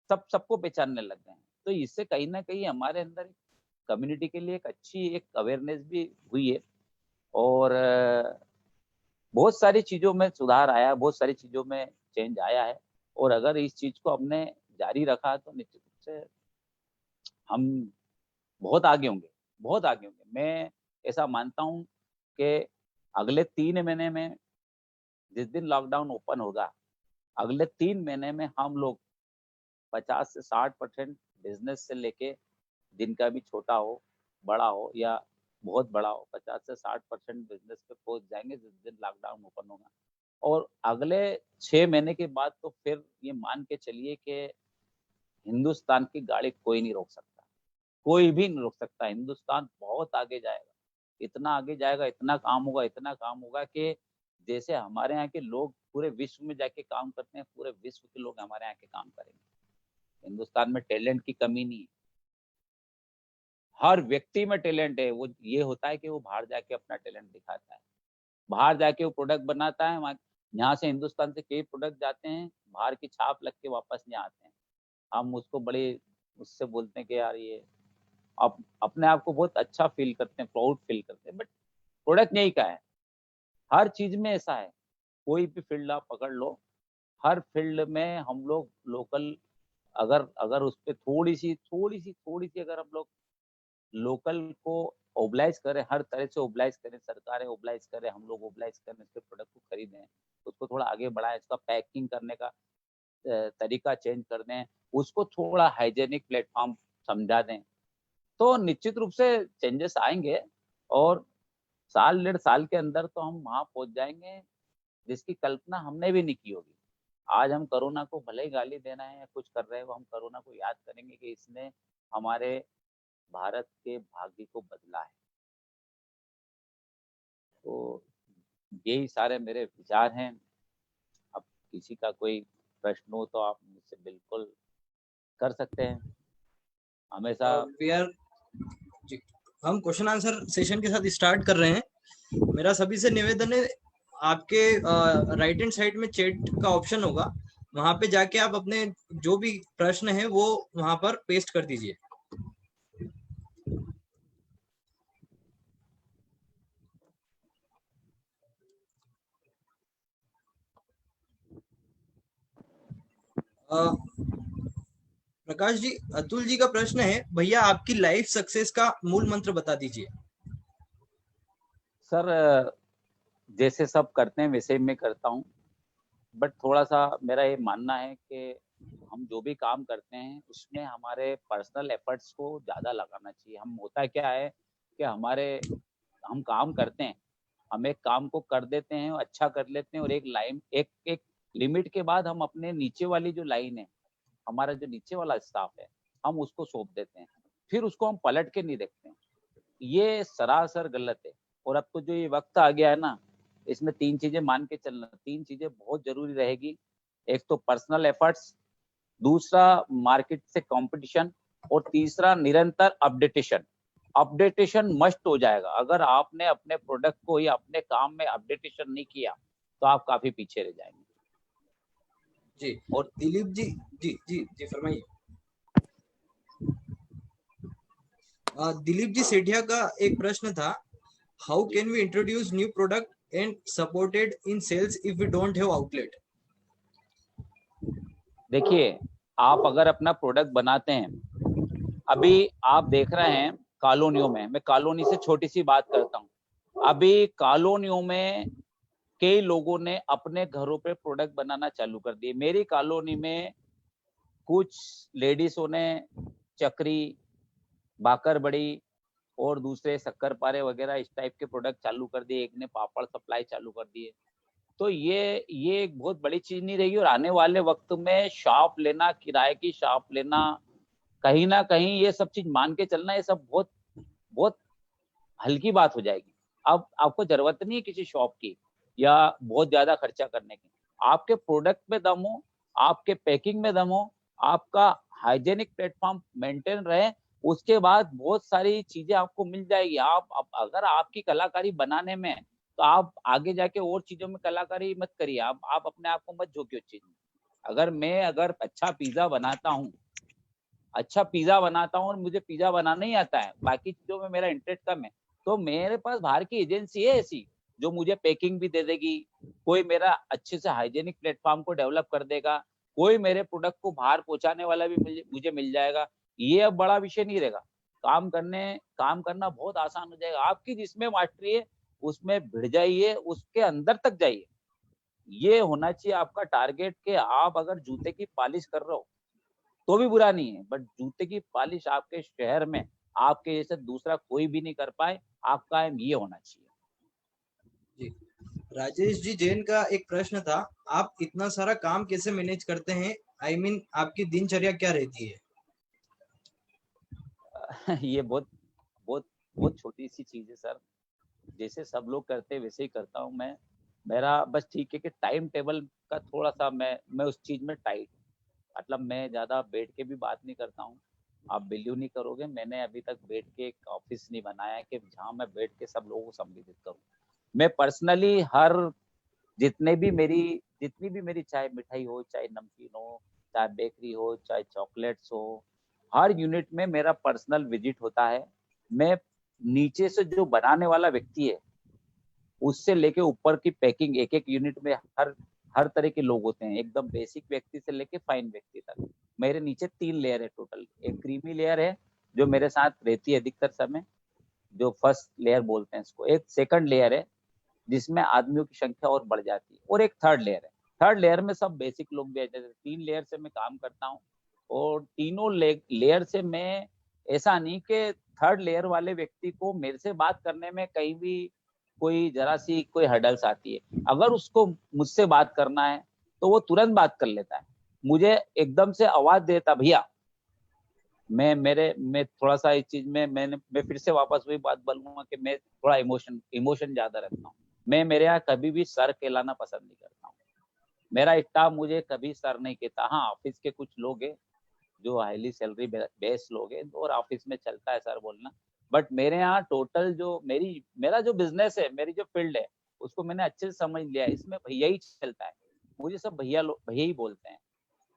सबको पहचानने लग गए हैं। तो इससे कहीं ना कहीं हमारे अंदर कम्युनिटी के लिए एक अच्छी एक अवेयरनेस भी हुई है। और बहुत सारी चीजों में सुधार आया, बहुत सारी चीजों में चेंज आया है। और अगर इस चीज को हमने जारी रखा तो निश्चित रूप से हम बहुत आगे होंगे, बहुत आगे होंगे। मैं ऐसा मानता हूँ कि अगले 3 महीने में, जिस दिन लॉकडाउन ओपन होगा, अगले 3 महीने में हम लोग 50 से 60% बिजनेस से लेके, दिन का भी छोटा हो, बड़ा हो या बहुत बड़ा हो, 50 से 60% बिजनेस पे पहुंच जाएंगे जिस दिन लॉकडाउन ओपन होगा। और अगले 6 महीने के बाद तो फिर ये मान के चलिए कि हिंदुस्तान की गाड़ी कोई नहीं रोक सकता, कोई भी नहीं रोक सकता। हिंदुस्तान बहुत आगे जाएगा, इतना आगे जाएगा, इतना काम होगा, इतना काम होगा कि जैसे हमारे यहाँ के लोग पूरे विश्व में जाके काम करते हैं, पूरे विश्व के लोग हमारे यहाँ के काम करेंगे। हिंदुस्तान में टैलेंट की कमी नहीं है, हर व्यक्ति में टैलेंट है। वो ये होता है कि वो बाहर जाके अपना टैलेंट दिखाता है, बाहर जाके वो प्रोडक्ट बनाता है। यहाँ से हिंदुस्तान से कई प्रोडक्ट जाते हैं, बाहर की छाप लग के वापस नहीं आते हैं। हम उसको बड़े उससे बोलते हैं कि यार ये अपने आप को बहुत अच्छा फील करते हैं, प्राउड फील करते हैं, बट प्रोडक्ट यही का है। हर चीज में ऐसा है, कोई भी फील्ड आप पकड़ लो, हर फील्ड में हम लोग लोकल, अगर अगर उस पर थोड़ी सी अगर हम लोग लोकल को ओबलाइज करें, हर तरह से ओबलाइज करें, सरकारें ओबलाइज करें, हम लोग ओबलाइज करें, इसके प्रोडक्ट को खरीदें, उसको थोड़ा आगे बढ़ाएं, इसका पैकिंग करने का तरीका चेंज कर दें, उसको थोड़ा हाइजेनिक प्लेटफॉर्म समझा दें, तो निश्चित रूप से चेंजेस आएंगे। और साल 1.5 साल के अंदर तो हम वहां पहुंच जाएंगे जिसकी कल्पना हमने भी नहीं की होगी। आज हम कोरोना को भले ही गाली देना है या कुछ कर रहे हैं, वो हम कोरोना को याद करेंगे कि इसने हमारे भारत के भाग्य को बदला है। तो यही सारे मेरे विचार हैं। अब किसी का कोई प्रश्न हो तो आप मुझसे बिल्कुल कर सकते हैं। हमेशा जी, हम क्वेश्चन आंसर सेशन के साथ स्टार्ट कर रहे हैं। मेरा सभी से निवेदन है, आपके राइट हैंड साइड में चैट का ऑप्शन होगा, वहां पे जाके आप अपने जो भी प्रश्न है वो वहां पर पेस्ट कर दीजिए। प्रकाश जी, अतुल जी का प्रश्न है, भैया आपकी लाइफ सक्सेस का मूल मंत्र बता दीजिए। सर जैसे सब करते हैं वैसे ही मैं करता हूँ, बट थोड़ा सा मेरा ये मानना है कि हम जो भी काम करते हैं उसमें हमारे पर्सनल एफर्ट्स को ज्यादा लगाना चाहिए। हम होता क्या है कि हम काम करते हैं, हम एक काम को कर देते हैं, अच्छा कर लेते हैं, और एक लिमिट के बाद हम अपने नीचे वाली जो लाइन है, हमारा जो नीचे वाला स्टाफ है, हम उसको सौंप देते हैं, फिर उसको हम पलट के नहीं देखते हैं। ये सरासर गलत है। और अब तो जो ये वक्त आ गया है ना, इसमें 3 चीजें मान के चलना, 3 चीजें बहुत जरूरी रहेगी। एक तो पर्सनल एफर्ट्स, दूसरा मार्केट से कंपटीशन, और तीसरा निरंतर अपडेटेशन। अपडेटेशन मस्ट हो जाएगा। अगर आपने अपने प्रोडक्ट को या अपने काम में अपडेटेशन नहीं किया तो आप काफी पीछे रह जाएंगे। जी, और दिलीप जी, जी जी जी फरमाइए। दिलीप जी सेठिया का एक प्रश्न था, how can we introduce new product and supported in sales if we don't have outlet. देखिए, आप अगर अपना प्रोडक्ट बनाते हैं, अभी आप देख रहे हैं कॉलोनियों में, मैं कॉलोनी से छोटी सी बात करता हूँ, अभी कॉलोनियों में कई लोगों ने अपने घरों पे प्रोडक्ट बनाना चालू कर दिए। मेरी कॉलोनी में कुछ लेडीजों ने चक्री, बाकर बड़ी और दूसरे शक्करपारे वगैरह इस टाइप के प्रोडक्ट चालू कर दिए, एक ने पापड़ सप्लाई चालू कर दिए। तो ये एक बहुत बड़ी चीज नहीं रहेगी। और आने वाले वक्त में शॉप लेना, किराए की शॉप लेना, कहीं ना कहीं ये सब चीज मान के चलना, ये सब बहुत बहुत हल्की बात हो जाएगी। अब आपको जरूरत नहीं है किसी शॉप की या बहुत ज्यादा खर्चा करने की। आपके प्रोडक्ट में दम हो, आपके पैकिंग में दम हो, आपका हाइजेनिक प्लेटफॉर्म मेंटेन रहे, उसके बाद बहुत सारी चीजें आपको मिल जाएगी। अगर आपकी कलाकारी बनाने में, तो आप आगे जाके और चीजों में कलाकारी मत करिए। आप अपने आप को मत झोंकिए उस चीज में। अगर अच्छा पिज्जा बनाता हूँ, और मुझे पिज्जा बनाना ही आता है, बाकी चीजों में मेरा इंटरेस्ट कम है, तो मेरे पास बाहर की एजेंसी है ऐसी जो मुझे पैकिंग भी दे देगी, कोई मेरा अच्छे से हाइजेनिक प्लेटफॉर्म को डेवलप कर देगा, कोई मेरे प्रोडक्ट को बाहर पहुंचाने वाला भी मुझे मिल जाएगा। ये अब बड़ा विषय नहीं रहेगा। काम करना बहुत आसान हो जाएगा। आपकी जिसमें मास्टरी है उसमें भिड़ जाइए, उसके अंदर तक जाइए। ये होना चाहिए आपका टारगेट कि आप अगर जूते की पॉलिश कर रहे हो तो भी बुरा नहीं है, बट जूते की पॉलिश आपके शहर में आपके जैसे दूसरा कोई भी नहीं कर पाए, आपका एम ये होना चाहिए। जी, राजेश जी जैन का एक प्रश्न था, आप इतना सारा काम कैसे मैनेज करते हैं, आई मीन आपकी दिनचर्या क्या रहती है। ये बहुत बहुत बहुत छोटी सी चीज है सर, जैसे सब लोग करते हैं वैसे ही करता हूँ मैं। मेरा बस ठीक है कि टाइम टेबल का थोड़ा सा मैं उस चीज में टाइट, मतलब मैं ज्यादा बैठ के भी बात नहीं करता हूँ। आप बिलीव नहीं करोगे, मैंने अभी तक बैठ के एक ऑफिस नहीं बनाया कि जहाँ मैं बैठ के सब लोगों को संबोधित करूँ। मैं पर्सनली जितनी भी मेरी चाहे मिठाई हो, चाहे नमकीन हो, चाहे बेकरी हो, चाहे चॉकलेट्स हो, हर यूनिट में मेरा पर्सनल विजिट होता है। मैं नीचे से जो बनाने वाला व्यक्ति है उससे लेके ऊपर की पैकिंग, एक एक यूनिट में हर तरह के लोग होते हैं, एकदम बेसिक व्यक्ति से लेके फाइन व्यक्ति तक। मेरे नीचे 3 लेयर है टोटल। एक क्रीमी लेयर है जो मेरे साथ रहती है अधिकतर समय, जो फर्स्ट लेयर बोलते हैं इसको। एक सेकंड लेयर है जिसमें आदमियों की संख्या और बढ़ जाती है, और एक थर्ड लेयर है। थर्ड लेयर में सब बेसिक लोग भी आ जाते हैं। 3 लेयर से मैं काम करता हूँ, और तीनों लेयर से मैं, ऐसा नहीं कि थर्ड लेयर वाले व्यक्ति को मेरे से बात करने में कहीं भी कोई जरा सी कोई हर्डल्स आती है, अगर उसको मुझसे बात करना है तो वो तुरंत बात कर लेता है। मुझे एकदम से आवाज देता, भैया मैं थोड़ा सा इस चीज में मैं फिर से वापस वही बात बोलूंगा कि मैं थोड़ा इमोशन ज्यादा रखता हूँ। मैं मेरे यहाँ कभी भी सर कहलाना पसंद नहीं करता हूँ। मेरा स्टाफ मुझे कभी सर नहीं कहता। हाँ, ऑफिस के कुछ लोग हैं जो हाईली सैलरी बेस्ड लोग हैं, और ऑफिस में चलता है सर बोलना, बट मेरे यहाँ टोटल जो मेरा जो बिजनेस है, मेरी जो फील्ड है, उसको मैंने अच्छे से समझ लिया है। इसमें भैया ही चलता है, मुझे सब भैया ही बोलते हैं।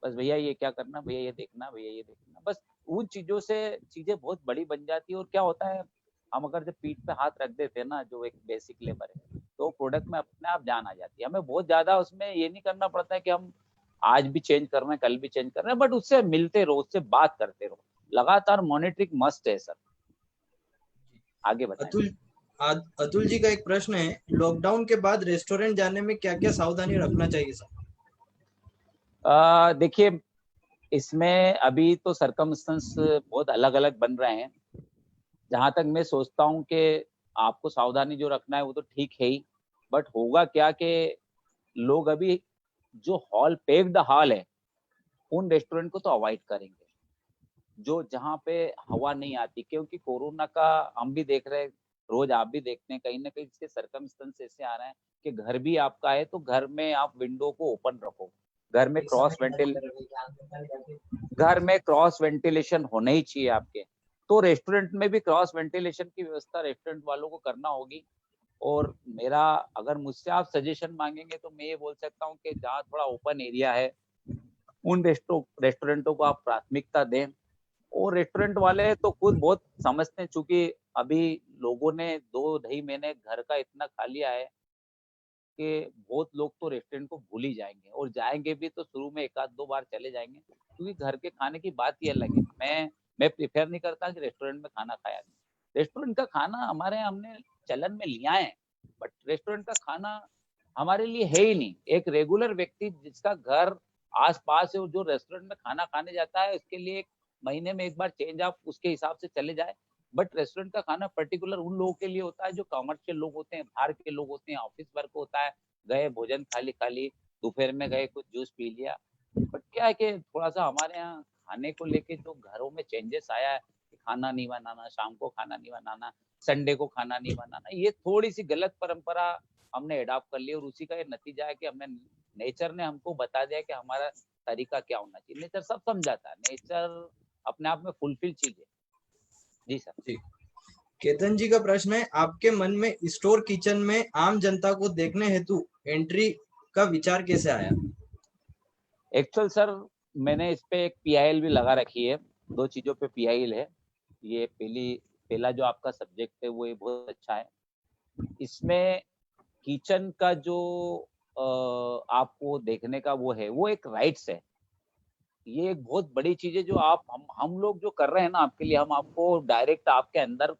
बस भैया ये क्या करना, भैया ये देखना, भैया ये देखना, बस उन चीजों से चीजें बहुत बड़ी बन जाती है। और क्या होता है, हम अगर जब पीठ पे हाथ रख देते हैं ना, जो एक बेसिक लेबर है, तो प्रोडक्ट में अपने आप जान आ जाती है। हमें बहुत ज्यादा उसमें ये नहीं करना पड़ता है कि हम आज भी चेंज कर रहे हैं, कल भी चेंज कर रहे हैं, बट उससे मिलते रहो, उससे बात करते रहो, लगातार मॉनिटरिंग मस्ट है सर। आगे बताएं। अतुल अतुल जी का एक प्रश्न है, लॉकडाउन के बाद रेस्टोरेंट जाने में क्या क्या सावधानी रखना चाहिए सर? देखिए, इसमें अभी तो सरकमस्टेंस बहुत अलग अलग बन रहे हैं। जहां तक मैं सोचता हूँ कि आपको सावधानी जो रखना है वो तो ठीक है ही, बट होगा क्या कि लोग अभी जो हॉल पेक्ड हॉल है, उन रेस्टोरेंट को तो अवॉइड करेंगे, जो जहाँ पे हवा नहीं आती, क्योंकि कोरोना का हम भी देख रहे हैं, रोज आप भी देखते हैं, कहीं ना कहीं इसके सरकमस्टेंस ऐसे आ रहे हैं कि घर भी आपका है तो घर में आप विंडो को ओपन रखो, घर में क्रॉस वेंटिलेशन होना ही चाहिए आपके। तो रेस्टोरेंट में भी क्रॉस वेंटिलेशन की व्यवस्था रेस्टोरेंट वालों को करना होगी। और मेरा, अगर मुझसे आप सजेशन मांगेंगे तो मैं ये बोल सकता हूँ कि जहाँ थोड़ा ओपन एरिया है, उन रेस्टोरेंटों को आप प्राथमिकता दें। और रेस्टोरेंट वाले तो खुद बहुत समझते हैं, चूंकि अभी लोगों ने 2 ढाई महीने घर का इतना खा लिया है कि बहुत लोग तो रेस्टोरेंट को भूल ही जाएंगे, और जाएंगे भी तो शुरू में 1 आध 2 बार चले जाएंगे, क्योंकि घर के खाने की बात ही अलग है। मैं प्रेफर नहीं करता कि रेस्टोरेंट में खाना खाया जाए। रेस्टोरेंट का खाना हमारे यहाँ हमने चलन में लिया है, बट रेस्टोरेंट का खाना हमारे लिए है ही नहीं। एक रेगुलर व्यक्ति जिसका घर आस पास है, जो रेस्टोरेंट में खाना खाने जाता है, उसके लिए एक महीने में एक बार चेंज आप उसके हिसाब से चले जाए। बट रेस्टोरेंट का खाना पर्टिकुलर उन लोगों के लिए होता है जो कमर्शियल लोग होते हैं, बाहर के लोग होते हैं, ऑफिस वर्क होता है, गए भोजन खाली खाली, दोपहर में गए कुछ जूस पी लिया। बट क्या है कि थोड़ा सा हमारे यहाँ खाने को लेके जो घरों में चेंजेस आया है, कि खाना नहीं बनाना, शाम को खाना नहीं बनाना, संडे को खाना नहीं बनाना, ये थोड़ी सी गलत परंपरा हमने अडॉप्ट कर ली। और उसी का ये नतीजा है कि हमें नेचर ने हमको बता दिया कि हमारा तरीका क्या होना चाहिए। नेचर सब समझाता है, नेचर अपने आप में फुलफिल चीज है। जी सर। जी, केतन जी का प्रश्न है, आपके मन में स्टोर किचन में आम जनता को देखने हेतु एंट्री का विचार कैसे आया? एक्चुअल सर, मैंने इस पे एक पीआईएल भी लगा रखी है। 2 चीजों पे पीआईएल है। ये पहला जो आपका सब्जेक्ट है वो ये बहुत अच्छा है। इसमें किचन का जो आपको देखने का वो है, वो एक राइट्स है। ये एक बहुत बड़ी चीज है जो हम लोग जो कर रहे हैं ना आपके लिए, हम आपको डायरेक्ट आपके अंदर,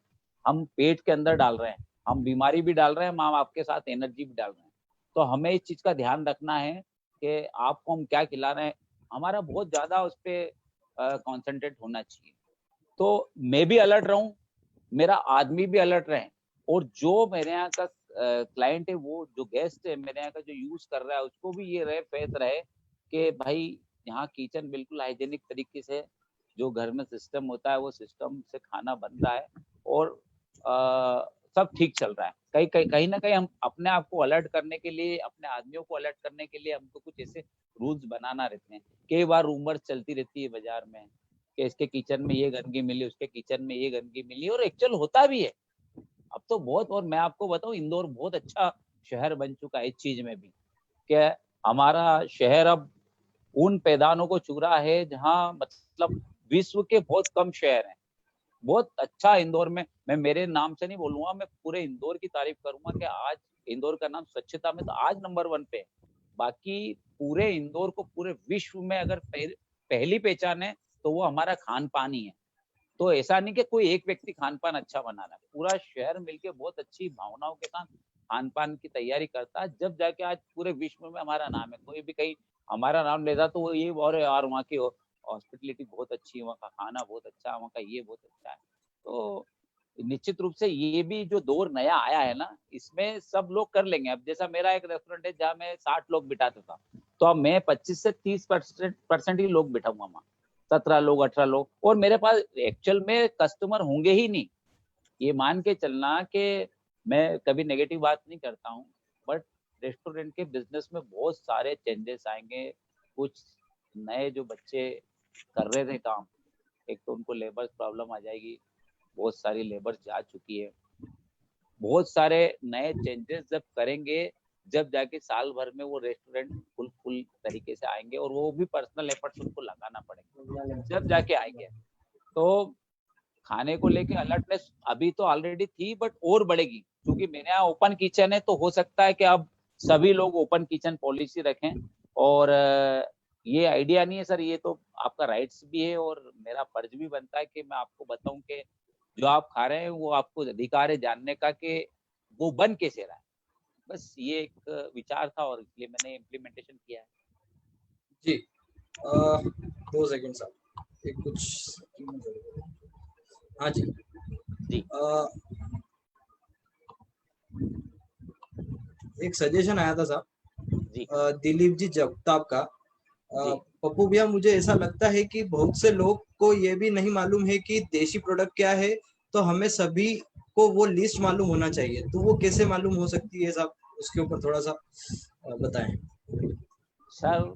हम पेट के अंदर डाल रहे हैं, हम बीमारी भी डाल रहे हैं, हम आपके साथ एनर्जी भी डाल रहे हैं। तो हमें इस चीज का ध्यान रखना है कि आपको हम क्या खिला रहे हैं, हमारा बहुत ज्यादा उस पर कॉन्सेंट्रेट होना चाहिए। तो मैं भी अलर्ट रहूं, मेरा आदमी भी अलर्ट रहे, और जो मेरे यहाँ का क्लाइंट है, वो जो गेस्ट है मेरे यहाँ का जो यूज कर रहा है, उसको भी ये रहे फेथ रहे कि भाई यहाँ किचन बिल्कुल हाइजेनिक तरीके से, जो घर में सिस्टम होता है वो सिस्टम से खाना बन रहा है, और सब ठीक चल रहा है। कहीं ना कहीं हम अपने आप को अलर्ट करने के लिए, अपने आदमियों को अलर्ट करने के लिए हमको कुछ ऐसे रूल्स बनाना रहते हैं। कई बार रूमर्स चलती रहती है बाजार में कि इसके किचन में ये गंदगी मिली, उसके किचन में ये गंदगी मिली, और एक्चुअल होता भी है अब तो बहुत। और मैं आपको बताऊं, इंदौर बहुत अच्छा शहर बन चुका है इस चीज में भी, कि हमारा शहर अब उन पैदानों को चू रहा है जहाँ मतलब विश्व के बहुत कम शहर हैं। बहुत अच्छा इंदौर में, मैं मेरे नाम से नहीं बोलूंगा, मैं पूरे इंदौर की तारीफ करूंगा कि आज इंदौर का नाम स्वच्छता में तो आज नंबर 1 पे है। बाकी पूरे इंदौर को पूरे विश्व में अगर पहली पहचान है तो वो हमारा खान पान ही है। तो ऐसा नहीं कि कोई एक व्यक्ति खान पान अच्छा बना रहा है, पूरा शहर मिलके बहुत अच्छी भावनाओं के साथ खान पान की तैयारी करता है, जब जाके आज पूरे विश्व में हमारा नाम है। कोई भी कहीं हमारा नाम लेता तो वो ये, और यार वहाँ की हॉस्पिटलिटी बहुत अच्छी है, वहाँ का खाना बहुत अच्छा है, वहाँ का ये बहुत अच्छा है। तो निश्चित रूप से ये भी जो दौर नया आया है ना, इसमें सब लोग कर लेंगे। अब जैसा मेरा एक रेस्टोरेंट है जहाँ मैं 60 लोग बिठाता था, तो अब मैं 25 से 30% ही लोग बिठाऊंगा वहाँ, 17 लोग 18 लोग, और मेरे पास एक्चुअल में कस्टमर होंगे ही नहीं। ये मान के चलना कि मैं कभी नेगेटिव बात नहीं करता हूँ, बट रेस्टोरेंट के बिजनेस में बहुत सारे चेंजेस आएंगे। कुछ नए जो बच्चे कर रहे थे काम, एक तो उनको लेबर प्रॉब्लम आ जाएगी, बहुत सारी लेबर जा चुकी है। बहुत सारे नए चेंजेस जब करेंगे, जब जाके साल भर में वो रेस्टोरेंट फुल तरीके से आएंगे, और वो भी पर्सनल एफर्ट्स उनको लगाना पड़ेगा, जब जाके आएंगे। तो खाने को लेके अलर्टनेस अभी तो ऑलरेडी थी, बट और बढ़ेगी, क्योंकि मेरे यहाँ ओपन किचन है, तो हो सकता है कि अब सभी लोग ओपन किचन पॉलिसी रखें। और ये आइडिया नहीं है सर, ये तो आपका राइट्स भी है, और मेरा फर्ज भी बनता है कि मैं आपको बताऊं कि जो आप खा रहे हैं वो आपको अधिकार है जानने का कि वो बन कैसे रहा है। बस ये एक विचार था, और इसलिए मैंने इम्प्लीमेंटेशन किया है। जी 2 सेकंड साहब, एक कुछ हाँ जी जी एक सजेशन आया था साहब जी दिलीप जी जगताप का। जी पप्पू भैया, मुझे ऐसा लगता है कि बहुत से लोग को ये भी नहीं मालूम है कि देशी प्रोडक्ट क्या है, तो हमें सभी को वो लिस्ट मालूम होना चाहिए। तो वो कैसे मालूम हो सकती है साहब, उसके ऊपर थोड़ा सा बताएं। सर,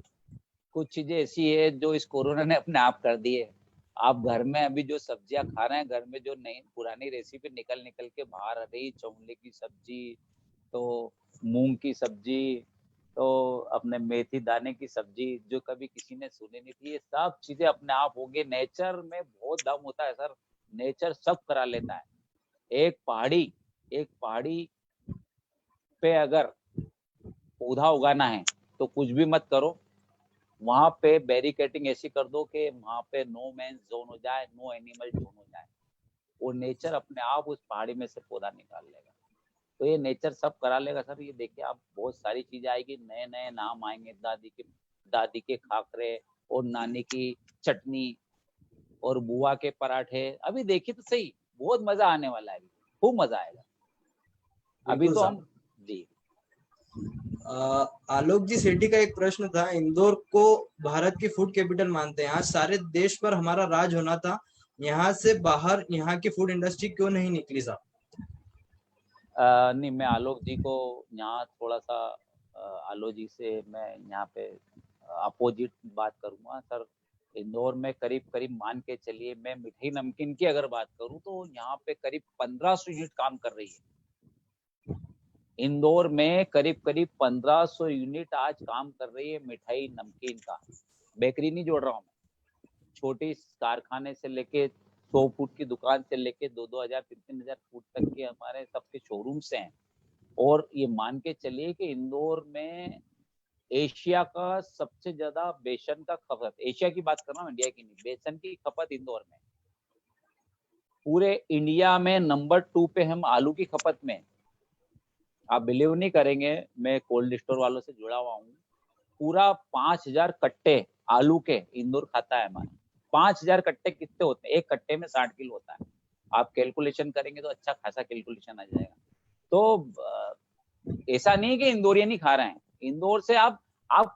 कुछ चीजें ऐसी है जो इस कोरोना ने अपने आप कर दी है। आप घर में अभी जो सब्जियां खा रहे हैं, घर में जो नई पुरानी रेसिपी निकल निकल के बाहर आ रही, चौले की सब्जी, तो मूंग की सब्जी, तो अपने मेथी दाने की सब्जी, जो कभी किसी ने सुनी नहीं थी, ये सब चीजें अपने आप हो गई। नेचर में बहुत दम होता है सर, नेचर सब करा लेता है। एक पहाड़ी पे अगर पौधा उगाना है तो कुछ भी मत करो, वहां पे बैरिकेटिंग ऐसी कर दो कि वहां पे नो मैन जोन हो जाए, नो एनिमल जोन हो जाए, वो नेचर अपने आप उस पहाड़ी में से पौधा निकाल लेगा। तो ये नेचर सब करा लेगा सर। ये देखिए आप, बहुत सारी चीजें आएगी, नए नए नाम आएंगे, दादी के खाकरे, और नानी की चटनी, और बुआ के पराठे। अभी देखिए तो सही, बहुत मजा आने वाला है, खूब मजा आएगा। अभी बिल्कुल तो हम साहब। जी आलोक जी सेठी का एक प्रश्न था, इंदौर को भारत की फूड कैपिटल मानते हैं, आज सारे देश पर हमारा राज होना था, यहाँ से बाहर यहाँ की फूड इंडस्ट्री क्यों नहीं निकली साहब? नहीं, मैं आलोक जी को यहाँ थोड़ा सा आलोक जी से मैं यहाँ पे अपोजिट बात करूंगा सर। इंदौर में करीब करीब मान के चलिए, मैं मिठाई नमकीन की अगर बात करूं तो यहाँ पे करीब 1500 यूनिट काम कर रही है। इंदौर में करीब करीब 1500 यूनिट आज काम कर रही है मिठाई नमकीन का। बेकरी नहीं जोड़ रहा हूँ मैं, छोटी कारखाने से लेके 100 फुट की दुकान से लेके 2-2 हजार 3-3 हजार फुट तक के हमारे सबके शोरूम्स हैं। और ये मान के चलिए कि इंदौर में एशिया का सबसे ज्यादा बेसन का खपत, एशिया की बात कर रहा हूँ, इंडिया की नहीं, बेसन की खपत इंदौर में। पूरे इंडिया में नंबर 2 पे हम आलू की खपत में। आप बिलीव नहीं करेंगे, मैं कोल्ड स्टोर वालों से जुड़ा हुआ हूँ, पूरा 5000 कट्टे आलू के इंदौर खाता है हमारा। 5000 कट्टे कितने होते हैं? एक कट्टे में 60 किलो होता है। आप कैलकुलेशन करेंगे तो अच्छा खासा कैलकुलेशन आ जाएगा। तो ऐसा नहीं कि इंदौरियन ही खा रहे हैं। इंदौर से आप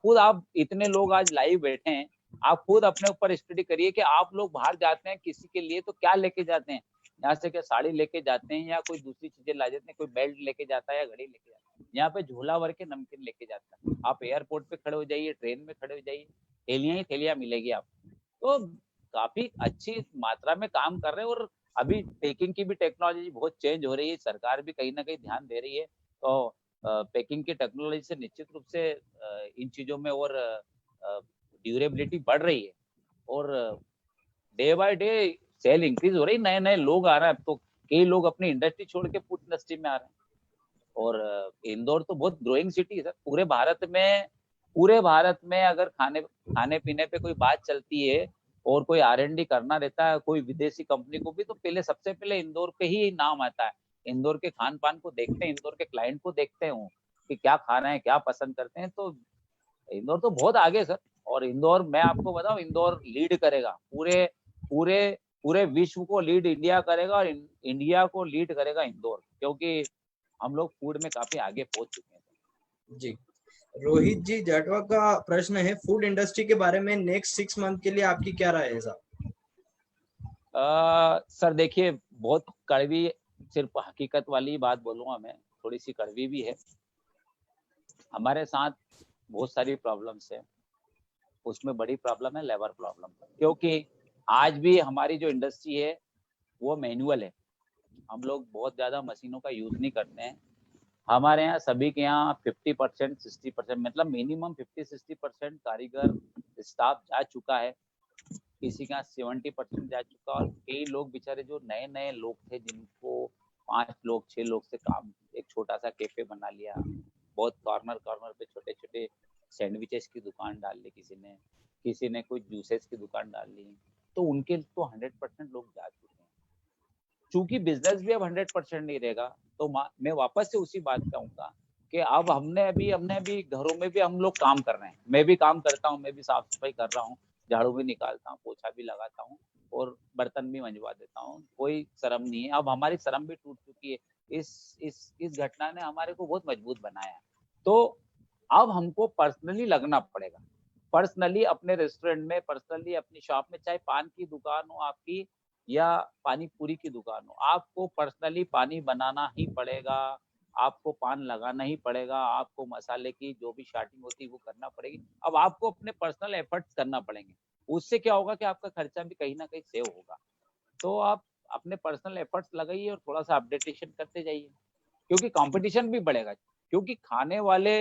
खुद, आप इतने लोग आज लाइव बैठे हैं, आप खुद अपने ऊपर स्टडी करिए कि आप लोग बाहर जाते हैं किसी के लिए तो क्या लेके जाते हैं। यहाँ से क्या साड़ी लेके जाते हैं या कोई दूसरी चीजें ला जाते हैं, कोई बेल्ट लेके जाता है या घड़ी लेके जाता है। यहाँ पे झोला भर के नमकीन लेके जाता है। आप एयरपोर्ट पे खड़े हो जाइए, ट्रेन में खड़े हो जाइए, थैलियां ही थैलियां मिलेगी आपको। तो काफी अच्छी मात्रा में काम कर रहे हैं। और अभी पैकिंग की भी टेक्नोलॉजी बहुत चेंज हो रही है, सरकार भी कहीं ना कहीं ध्यान दे रही है। तो पैकिंग की टेक्नोलॉजी से निश्चित रूप से इन चीजों में और ड्यूरेबिलिटी बढ़ रही है। और day by day sale increase हो रही, नए नए लोग आ रहे हैं। तो कई लोग अपनी इंडस्ट्री छोड़ के फूड इंडस्ट्री में आ रहे हैं। और इंदौर तो बहुत ग्रोइंग सिटी है सर। पूरे भारत में अगर खाने पीने पे कोई बात चलती है और कोई R&D करना रहता है कोई विदेशी कंपनी को भी, तो पहले सबसे पहले इंदौर के ही नाम आता है। इंदौर के खान पान को देखते हैं, इंदौर के क्लाइंट को देखते हैं कि क्या खा रहे हैं, क्या पसंद करते हैं। तो इंदौर तो बहुत आगे सर। और इंदौर, मैं आपको बताऊं, इंदौर लीड करेगा पूरे पूरे पूरे विश्व को लीड इंडिया करेगा, और इंडिया को लीड करेगा इंदौर, क्योंकि हम लोग फूड में काफी आगे पहुंच चुके हैं। जी, रोहित जी जाटवा का प्रश्न है, फूड इंडस्ट्री के बारे में नेक्स्ट 6 मंथ के लिए आपकी क्या राय है साहब? सर देखिए, बहुत कड़वी, सिर्फ हकीकत वाली बात बोलूंगा मैं, थोड़ी सी कड़वी भी है। हमारे साथ बहुत सारी प्रॉब्लम्स है, उसमें बड़ी प्रॉब्लम है लेबर प्रॉब्लम, क्योंकि आज भी हमारी जो इंडस्ट्री है वो मैनुअल है। हम लोग बहुत ज्यादा मशीनों का यूज नहीं करते हैं। हमारे यहाँ सभी के यहाँ 50% 60% मतलब मिनिमम 50-60% कारीगर स्टाफ जा चुका है, किसी का 70% जा चुका। और कई लोग बेचारे जो नए नए लोग थे जिनको 5 लोग 6 लोग से काम, एक छोटा सा कैफे बना लिया, बहुत कॉर्नर कॉर्नर पे छोटे छोटे सैंडविचेस की दुकान डाल ली, किसी ने कोई जूसेस की दुकान डाल ली, तो उनके तो 100% लोग जा चुके हैं। चूंकि बिजनेस भी अब 100% नहीं रहेगा, तो मैं वापस से उसी बात पे आऊंगा कि अब हमने अभी घरों में भी हम लोग काम कर रहे हैं, मैं भी काम करता हूँ, मैं भी साफ सफाई कर रहा हूँ, झाड़ू भी निकालता हूँ, पोछा भी लगाता हूँ और बर्तन भी मंजवा देता हूँ, कोई शर्म नहीं है। अब हमारी शर्म भी टूट चुकी है, इस घटना ने हमारे को बहुत मजबूत बनाया है। तो अब हमको पर्सनली लगना पड़ेगा, पर्सनली अपने रेस्टोरेंट में, पर्सनली अपनी शॉप में, चाहे पान की दुकान हो आपकी या पानी पूरी की दुकान हो, आपको पर्सनली पानी बनाना ही पड़ेगा, आपको पान लगाना ही पड़ेगा, आपको मसाले की जो भी स्टार्टिंग होती है वो करना पड़ेगी। अब आपको अपने पर्सनल एफर्ट्स करना पड़ेंगे, उससे क्या होगा कि आपका खर्चा भी कहीं ना कहीं सेव होगा। तो आप अपने पर्सनल एफर्ट्स लगाइए और थोड़ा सा अपडेटेशन करते जाइए, क्योंकि कंपटीशन भी बढ़ेगा, क्योंकि खाने वाले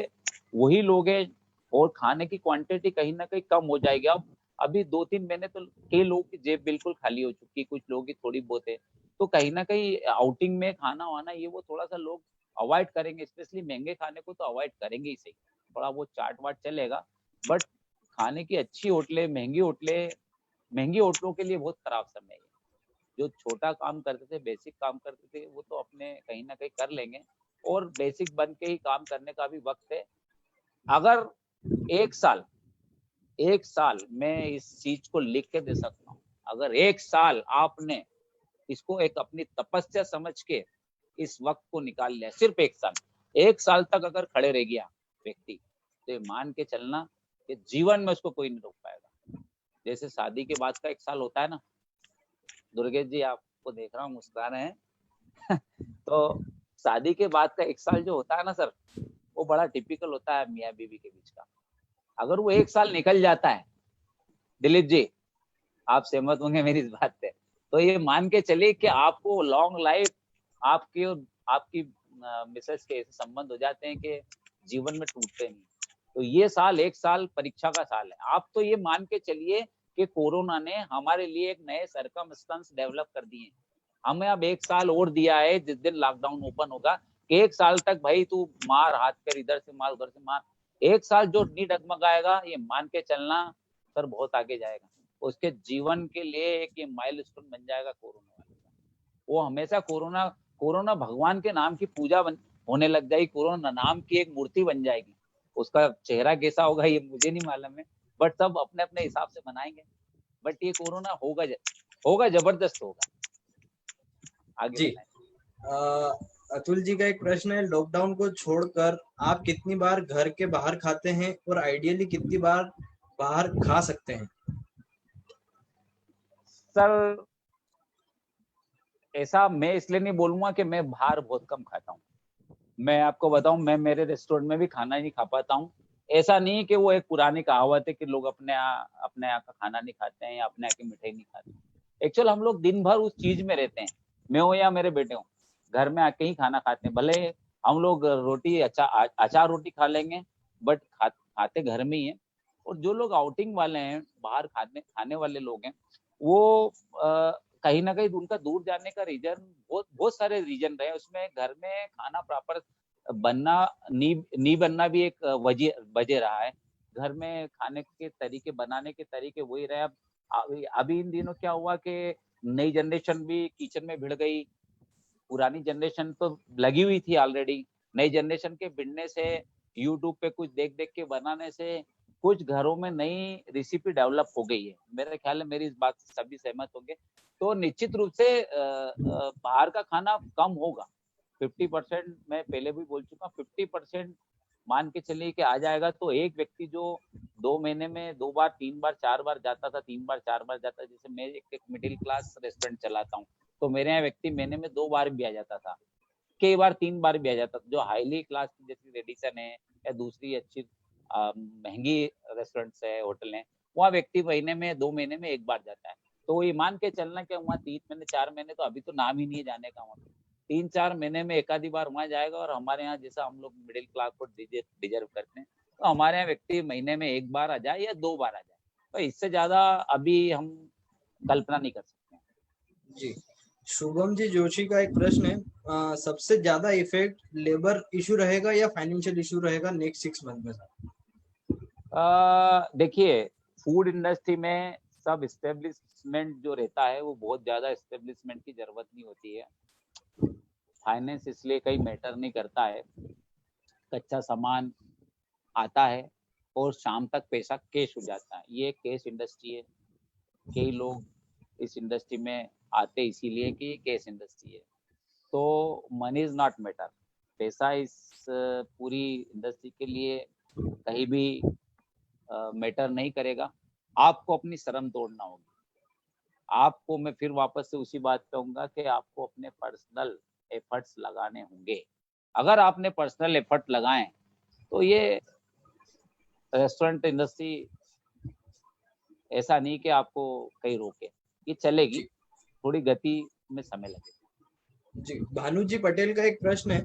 वही लोग हैं और खाने की क्वांटिटी कहीं ना कहीं कम हो जाएगी। अब अभी 2-3 महीने तो कई लोगों की जेब बिल्कुल खाली हो चुकी है, कुछ लोगों की थोड़ी बहुत है, तो कहीं ना कहीं आउटिंग में खाना वाना ये वो थोड़ा सा लोग अवॉइड करेंगे, स्पेशली महंगे खाने को तो अवॉइड करेंगे ही सही, थोड़ा वो चाट वाट चलेगा, बट खाने की अच्छी होटलें, महंगी होटलों के लिए बहुत खराब समय है। जो छोटा काम करते थे, बेसिक काम करते थे, वो तो अपने कहीं ना कहीं कर लेंगे, और बेसिक बन के ही काम करने का भी वक्त है। अगर एक साल मैं इस चीज को लिख के दे सकता हूँ, अगर एक साल आपने इसको एक अपनी तपस्या समझ के इस वक्त को निकाल लिया, सिर्फ एक साल तक अगर खड़े रह गया व्यक्ति, तो ये मान के चलना कि जीवन में उसको कोई नहीं रोक पाएगा। जैसे शादी के बाद का एक साल होता है ना, दुर्गेश जी आपको देख रहा हूँ मुस्कुरा रहे हैं तो शादी के बाद का एक साल जो होता है ना सर, वो बड़ा टिपिकल होता है मियाँ बीवी के बीच का। अगर वो एक साल निकल जाता है, दिलीप जी आप सहमत होंगे मेरी इस बात से, तो ये मान के चलिए कि आपको लॉन्ग लाइफ, आपकी और आपकी मिसेस के ऐसे संबंध हो जाते हैं कि जीवन में टूटते नहीं। तो ये साल, एक साल परीक्षा का साल है। आप तो ये मान के चलिए कि कोरोना ने हमारे लिए एक नए सर्कमस्टेंस डेवलप कर दिए। हमें अब एक साल और दिया है, जिस दिन लॉकडाउन ओपन होगा, कि एक साल तक भाई तू मार हाथ कर, इधर से मार उधर से मार, एक साल जो नहीं डगमगाएगा, ये मान के चलना सर बहुत आगे जाएगा, उसके जीवन के लिए एक ये माइलस्टोन बन जाएगा कोरोना वाले का। वो हमेशा कोरोना भगवान के नाम की पूजा होने लग जाएगी, कोरोना नाम की एक मूर्ति बन जाएगी। उसका चेहरा कैसा होगा ये मुझे नहीं मालूम है, बट सब अपने अपने हिसाब से बनाएंगे। बट ये कोरोना होगा जबरदस्त होगा। आगे जी अतुल जी का एक प्रश्न है, लॉकडाउन को छोड़कर आप कितनी बार घर के बाहर खाते हैं और आइडियली कितनी बार बाहर खा सकते हैं? सर ऐसा मैं इसलिए नहीं बोलूंगा कि मैं बाहर बहुत कम खाता हूँ। मैं आपको बताऊं, मैं मेरे रेस्टोरेंट में भी खाना नहीं खा पाता हूँ। ऐसा नहीं कि वो एक पुरानी कहावत है कि लोग अपने यहाँ का खाना नहीं खाते हैं या अपने यहाँ की मिठाई नहीं खाते। एक्चुअल हम लोग दिन भर उस चीज में रहते हैं, मैं हो या मेरे बेटे हो, घर में आके ही खाना खाते हैं। भले हम लोग रोटी अचार रोटी खा लेंगे, बट खाते घर में ही है। और जो लोग आउटिंग वाले हैं, बाहर खाने वाले लोग हैं, वो कहीं ना कहीं उनका दूर जाने का रीजन बहुत सारे रीजन रहे। उसमें घर में खाना प्रॉपर बनना नहीं बनना भी एक वजह रहा है। घर में खाने के तरीके, बनाने के तरीके वही रहे। अब अभी इन दिनों क्या हुआ कि नई जनरेशन भी किचन में भिड़ गई, पुरानी जनरेशन तो लगी हुई थी ऑलरेडी। नई जनरेशन के भिड़ने से, यूट्यूब पे कुछ देख देख के बनाने से कुछ घरों में नई रेसिपी डेवलप हो गई है। मेरे ख्याल में मेरी इस बात से सभी सहमत होंगे। तो निश्चित रूप से बाहर का खाना कम होगा। 50% मैं पहले भी बोल चुका, 50% मान के चलिए कि आ जाएगा। तो एक व्यक्ति जो 2 महीने में 2 बार 3 बार 4 बार जाता था, 3 बार 4 बार जाता, जैसे मैं एक मिडिल क्लास रेस्टोरेंट चलाता हूँ, तो मेरे यहाँ व्यक्ति महीने में 2 बार भी आ जाता था, कई बार 3 बार भी आ जाता था। जो हाईली क्लास की जैसे रेडिसन है या दूसरी अच्छी महंगी रेस्टोरेंट्स है, होटल है, वहाँ व्यक्ति महीने में 2 महीने में 1 बार जाता है। तो ये मान के चलना कि वहाँ 3 महीने 4 महीने तो अभी तो नाम ही नहीं है जाने का वहाँ पे। 3-4 महीने में एक आधी बार वहां जाएगा, और हमारे यहाँ जैसा हम लोग मिडिल क्लास को डिजर्व करते हैं, तो हमारे यहाँ व्यक्ति महीने में 1 बार आ जाए या 2 बार आ जाए, तो इससे ज्यादा अभी हम कल्पना नहीं कर सकते। जी, शुभम जी जोशी का एक प्रश्न है, सबसे ज्यादा इफेक्ट लेबर इशू रहेगा या फाइनेंशियल इशू रहेगा नेक्स्ट 6 मंथ में? देखिए, फूड इंडस्ट्री में सब इस्टेब्लिशमेंट जो रहता है वो बहुत ज्यादा इस्टेब्लिशमेंट की जरूरत नहीं होती है। फाइनेंस इसलिए कहीं मैटर नहीं करता है, कच्चा सामान आता है और शाम तक पैसा कैश हो जाता है। ये कैश इंडस्ट्री है, कई लोग इस इंडस्ट्री में आते इसीलिए कि ये कैश इंडस्ट्री है। तो मनी इज नॉट मैटर, पैसा इस पूरी इंडस्ट्री के लिए कहीं भी मैटर नहीं करेगा। आपको अपनी शर्म तोड़ना होगी। आपको मैं फिर वापस से उसी बात पे आऊंगा कि आपको अपने पर्सनल एफर्ट्स लगाने होंगे। अगर आपने पर्सनल एफर्ट लगाए तो ये रेस्टोरेंट इंडस्ट्री ऐसा नहीं कि आपको कहीं रोके, ये चलेगी, थोड़ी गति में समय लगेगा। जी, भानु जी पटेल का एक प्रश्न है,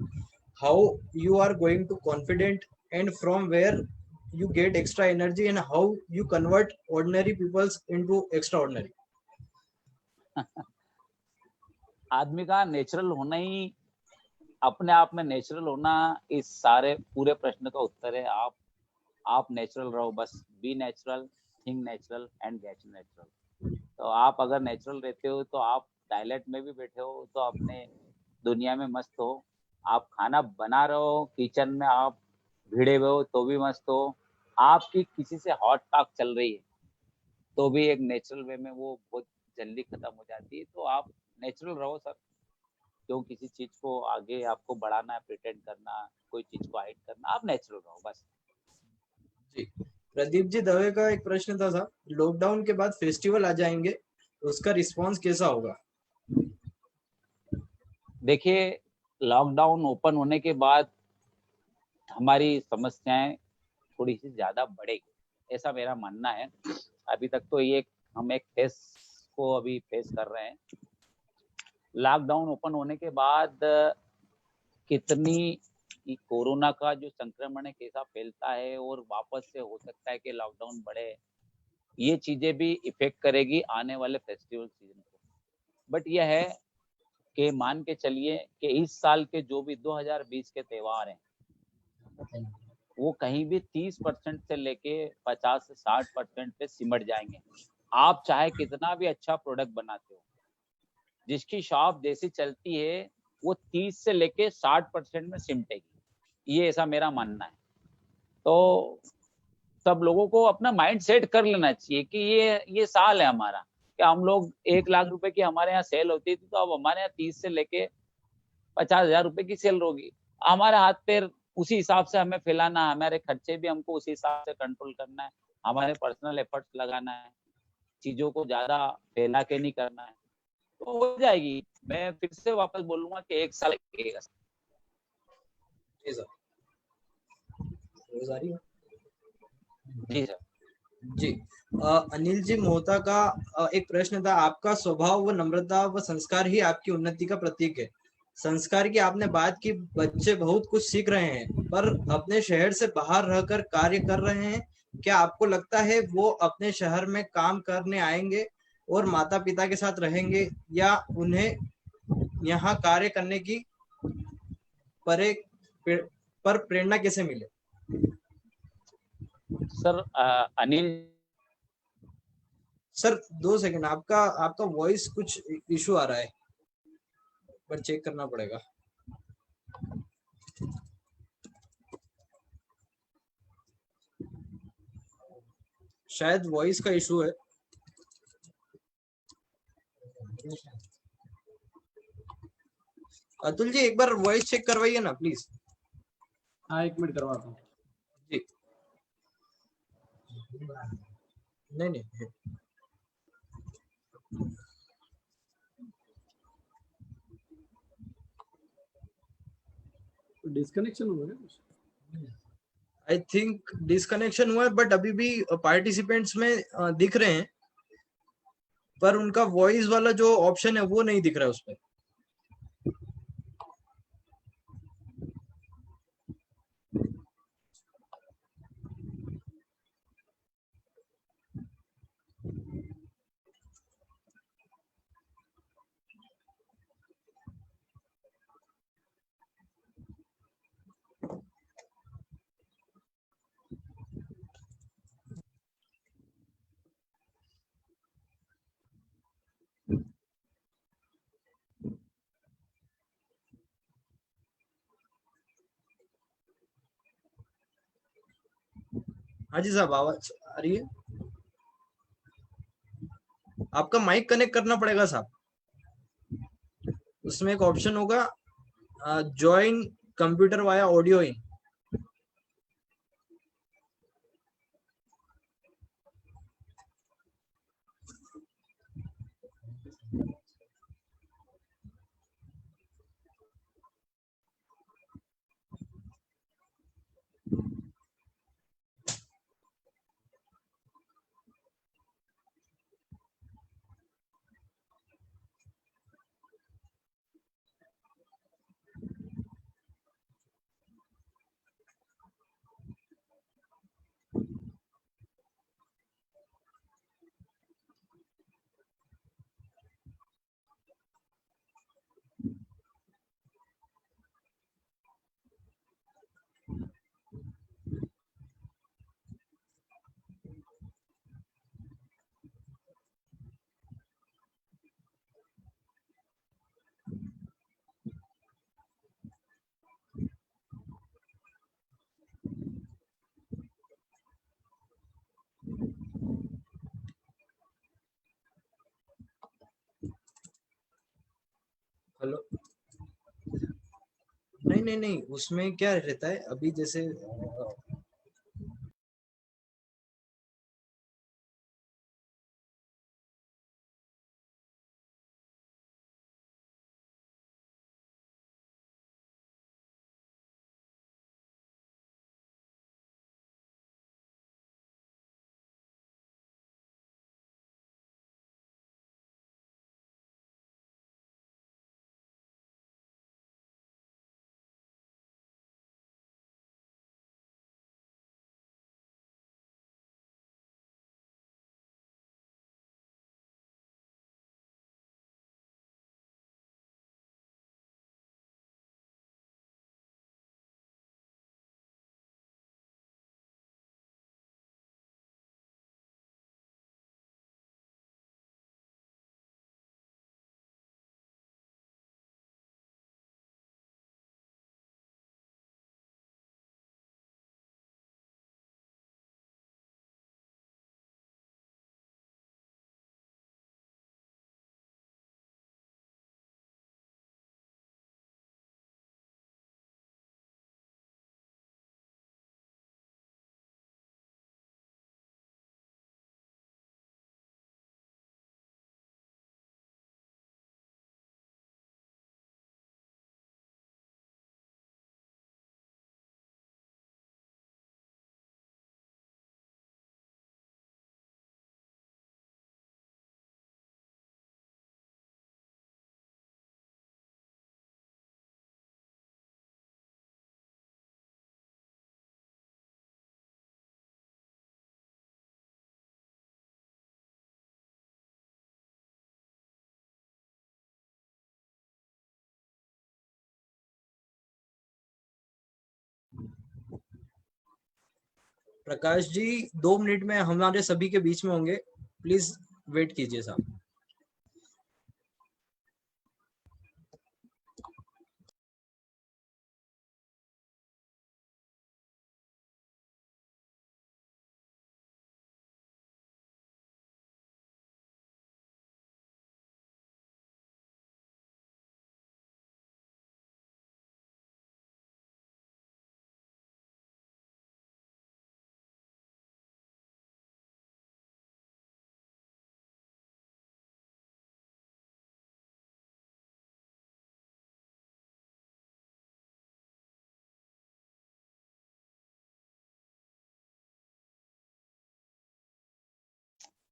how you are going to confident and from where you get extra energy and how you convert ordinary peoples into extraordinary? आदमी का नेचुरल होना ही, अपने आप में नेचुरल होना इस सारे पूरे प्रश्न का उत्तर है। आप नेचुरल रहो, बस be natural, think natural and get natural. तो आप अगर नेचुरल रहते हो तो आप टॉयलेट में भी बैठे हो तो अपने दुनिया में मस्त हो। आप खाना बना रहे हो, किचन में आप भिड़े हुए हो तो भी मस्त हो। आपकी किसी से हॉट टॉक चल रही है तो भी एक नेचुरल वे में वो बहुत जल्दी खत्म हो जाती है। तो आप नेचुरल रहो सर। क्यों किसी चीज को आगे आपको बढ़ाना है, प्रिटेंड करना, कोई चीज को हाइड करना, आप नेचुरल रहो बस। जी, प्रदीप जी दवे का एक प्रश्न था साहब, लॉकडाउन के बाद फेस्टिवल आ जाएंगे, उसका रिस्पांस कैसा होगा? देखिए, लॉकडाउन ओपन होने के बाद हमारी समस्याएं थोड़ी सी ज्यादा बढ़ेगी, ऐसा मेरा मानना है। अभी तक तो ये हम एक फेस को अभी फेस कर रहे हैं। लॉकडाउन ओपन होने के बाद कितनी कोरोना का जो संक्रमण है कैसा फैलता है और वापस से हो सकता है कि लॉकडाउन बढ़े, ये चीजें भी इफेक्ट करेगी आने वाले फेस्टिवल सीजन को। बट यह है कि मान के चलिए कि इस साल के जो भी 2020 के त्योहार हैं वो कहीं भी 30% से लेके 50 से 60% पे सिमट जाएंगे। आप चाहे कितना भी अच्छा प्रोडक्ट बनाते हो, जिसकी शॉप जैसी चलती है वो 30 से लेके 60% में सिमटेगी, ये ऐसा मेरा मानना है। तो सब लोगों को अपना माइंड सेट कर लेना चाहिए कि ये साल है हमारा, कि हम लोग 1 लाख रुपए की हमारे यहाँ सेल होती थी, तो अब हमारे यहाँ 30 से लेके 50,000 रुपए की सेल होगी। हमारे हाथ पैर उसी हिसाब से हमें फैलाना है, हमारे खर्चे भी हमको उसी हिसाब से कंट्रोल करना है, हमारे पर्सनल एफर्ट्स लगाना है, चीजों को ज्यादा फैला के नहीं करना है, तो हो जाएगी। मैं फिर से वापस बोलूंगा कि 1 साल लगेगा। जी सर, जी सर। जी, अनिल जी मोहता का एक प्रश्न था, आपका स्वभाव व नम्रता व संस्कार ही आपकी उन्नति का प्रतीक है। संस्कार की आपने बात की, बच्चे बहुत कुछ सीख रहे हैं पर अपने शहर से बाहर रहकर कार्य कर रहे हैं। क्या आपको लगता है वो अपने शहर में काम करने आएंगे और माता पिता के साथ रहेंगे, या उन्हें यहाँ कार्य करने की पर प्रेरणा कैसे मिले? सर अनिल सर 2 सेकंड, आपका वॉइस कुछ इशू आ रहा है, पर चेक करना पड़ेगा। शायद वॉइस का इशू है। अतुल जी एक बार वॉइस चेक करवाइए ना प्लीज। हाँ, 1 मिनट करवाता हूँ जी। नहीं डिस्कनेक्शन हो गया। आई थिंक डिस्कनेक्शन हुआ है, बट अभी भी पार्टिसिपेंट्स में दिख रहे हैं, पर उनका वॉइस वाला जो ऑप्शन है वो नहीं दिख रहा है उस पर। हाँ जी साहब, आवाज आ रही है? आपका माइक कनेक्ट करना पड़ेगा साहब। उसमें एक ऑप्शन होगा, join computer via audio in. Hello. नहीं नहीं नहीं, उसमें क्या रहता है अभी, जैसे प्रकाश जी 2 मिनट में हमारे सभी के बीच में होंगे, प्लीज वेट कीजिए साहब।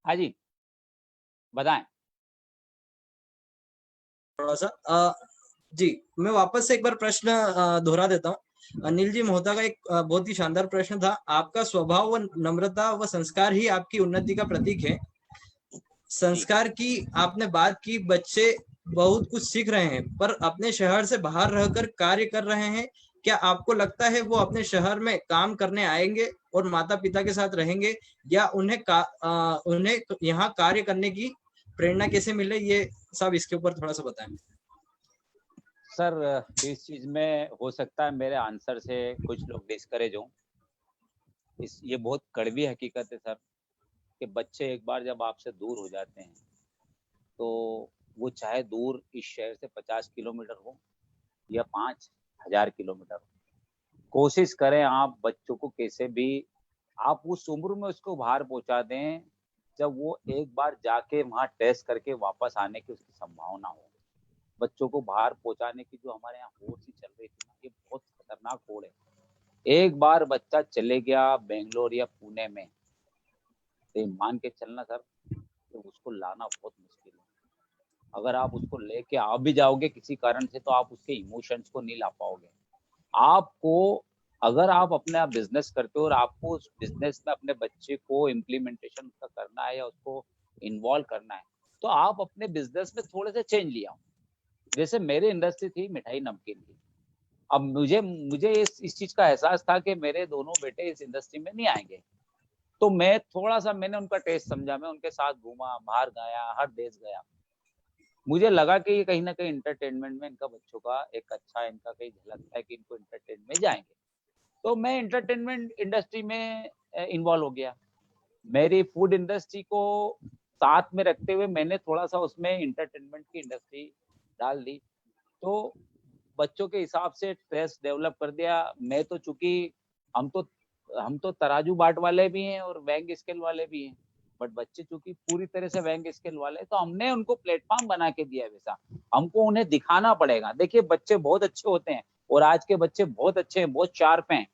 हाँ जी, बताएं। थोड़ा सा जी, मैं वापस से एक बार प्रश्न दोहरा देता हूँ। अनिल जी महोदय का एक बहुत ही शानदार प्रश्न था। आपका स्वभाव व नम्रता व संस्कार ही आपकी उन्नति का प्रतीक है। संस्कार की आपने बात की, बच्चे बहुत कुछ सीख रहे हैं पर अपने शहर से बाहर रहकर कार्य कर रहे हैं। क्या आपको लगता है वो अपने शहर में काम करने आएंगे और माता पिता के साथ रहेंगे, या उन्हें यहाँ कार्य करने की प्रेरणा कैसे मिले? ये सब इसके ऊपर थोड़ा सा बताएं। सर, इस चीज में हो सकता है मेरे आंसर से कुछ लोग डिस्करेज हों, ये बहुत कड़वी हकीकत है सर कि बच्चे एक बार जब आपसे दूर हो जाते हैं तो वो चाहे दूर इस शहर से 50 किलोमीटर हो या 5,000 किलोमीटर हो, कोशिश करें आप बच्चों को कैसे भी आप उस उम्र में उसको बाहर पहुंचा दें जब वो एक बार जाके वहां टेस्ट करके वापस आने की उसकी संभावना हो। बच्चों को बाहर पहुंचाने की जो हमारे यहाँ होड़ सी चल रही थी ना, ये बहुत खतरनाक होड़ है। एक बार बच्चा चले गया बेंगलोर या पुणे में, तो मान के चलना सर तो उसको लाना बहुत मुश्किल है। अगर आप उसको लेके आ भी जाओगे किसी कारण से तो आप उसके इमोशंस को नहीं ला पाओगे। आपको अगर आप अपने आप बिजनेस करते हो और आपको उस बिजनेस में अपने बच्चे को इम्प्लीमेंटेशन उसका करना है या उसको इन्वॉल्व करना है, तो आप अपने बिजनेस में थोड़े से चेंज ले आओ। जैसे मेरी इंडस्ट्री थी मिठाई नमकीन की, अब मुझे इस चीज का एहसास था कि मेरे दोनों बेटे इस इंडस्ट्री में नहीं आएंगे, तो मैंने उनका टेस्ट समझा, मैं उनके साथ घूमा, बाहर गया, हर देश गया। मुझे लगा कि ये कहीं ना कहीं इंटरटेनमेंट में इनका बच्चों का एक अच्छा इनका कहीं झलक है कि इनको इंटरटेनमेंट में जाएंगे, तो मैं इंटरटेनमेंट इंडस्ट्री में इन्वॉल्व हो गया। मेरी फूड इंडस्ट्री को साथ में रखते हुए मैंने थोड़ा सा उसमें इंटरटेनमेंट की इंडस्ट्री डाल दी, तो बच्चों के हिसाब से टेस्ट डेवलप कर दिया। मैं तो चूंकि हम तो तराजू बाट वाले भी हैं और वैंग स्केल वाले भी हैं, बट बच्चे चूंकि पूरी तरह से वैंग स्केल वाले, तो हमने उनको प्लेटफॉर्म बना के दिया है वैसा। हमको उन्हें दिखाना पड़ेगा। देखिए बच्चे बहुत अच्छे होते हैं और आज के बच्चे बहुत अच्छे हैं, बहुत शार्प हैं,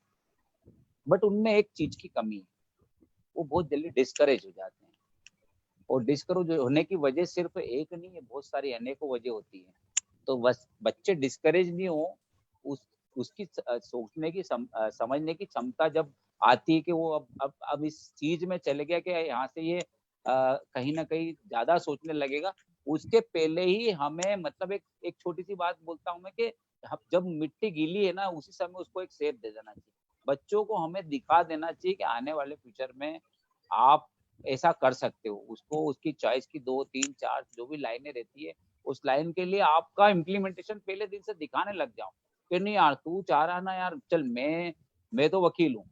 बट उनमें एक चीज की कमी है, वो बहुत जल्दी डिस्करेज हो जाते हैं। और डिस्करेज होने की वजह सिर्फ एक नहीं है, बहुत सारी अनेकों वजह होती है। तो बस बच्चे डिस्करेज नहीं हो, उसकी सोचने की समझने की क्षमता जब आती है कि वो अब इस चीज में चले गया कि यहाँ से ये कहीं ना कहीं ज्यादा सोचने लगेगा, उसके पहले ही हमें मतलब एक छोटी सी बात बोलता हूँ मैं कि जब मिट्टी गीली है ना उसी समय उसको एक सेब दे देना चाहिए। बच्चों को हमें दिखा देना चाहिए कि आने वाले फ्यूचर में आप ऐसा कर सकते हो। उसको उसकी चॉइस की 2, 3, 4 जो भी लाइनें रहती है, उस लाइन के लिए आपका इम्प्लीमेंटेशन पहले दिन से दिखाने लग जाओ कि नहीं यार तू चाह रहा ना यार, चल मैं तो वकील हूँ,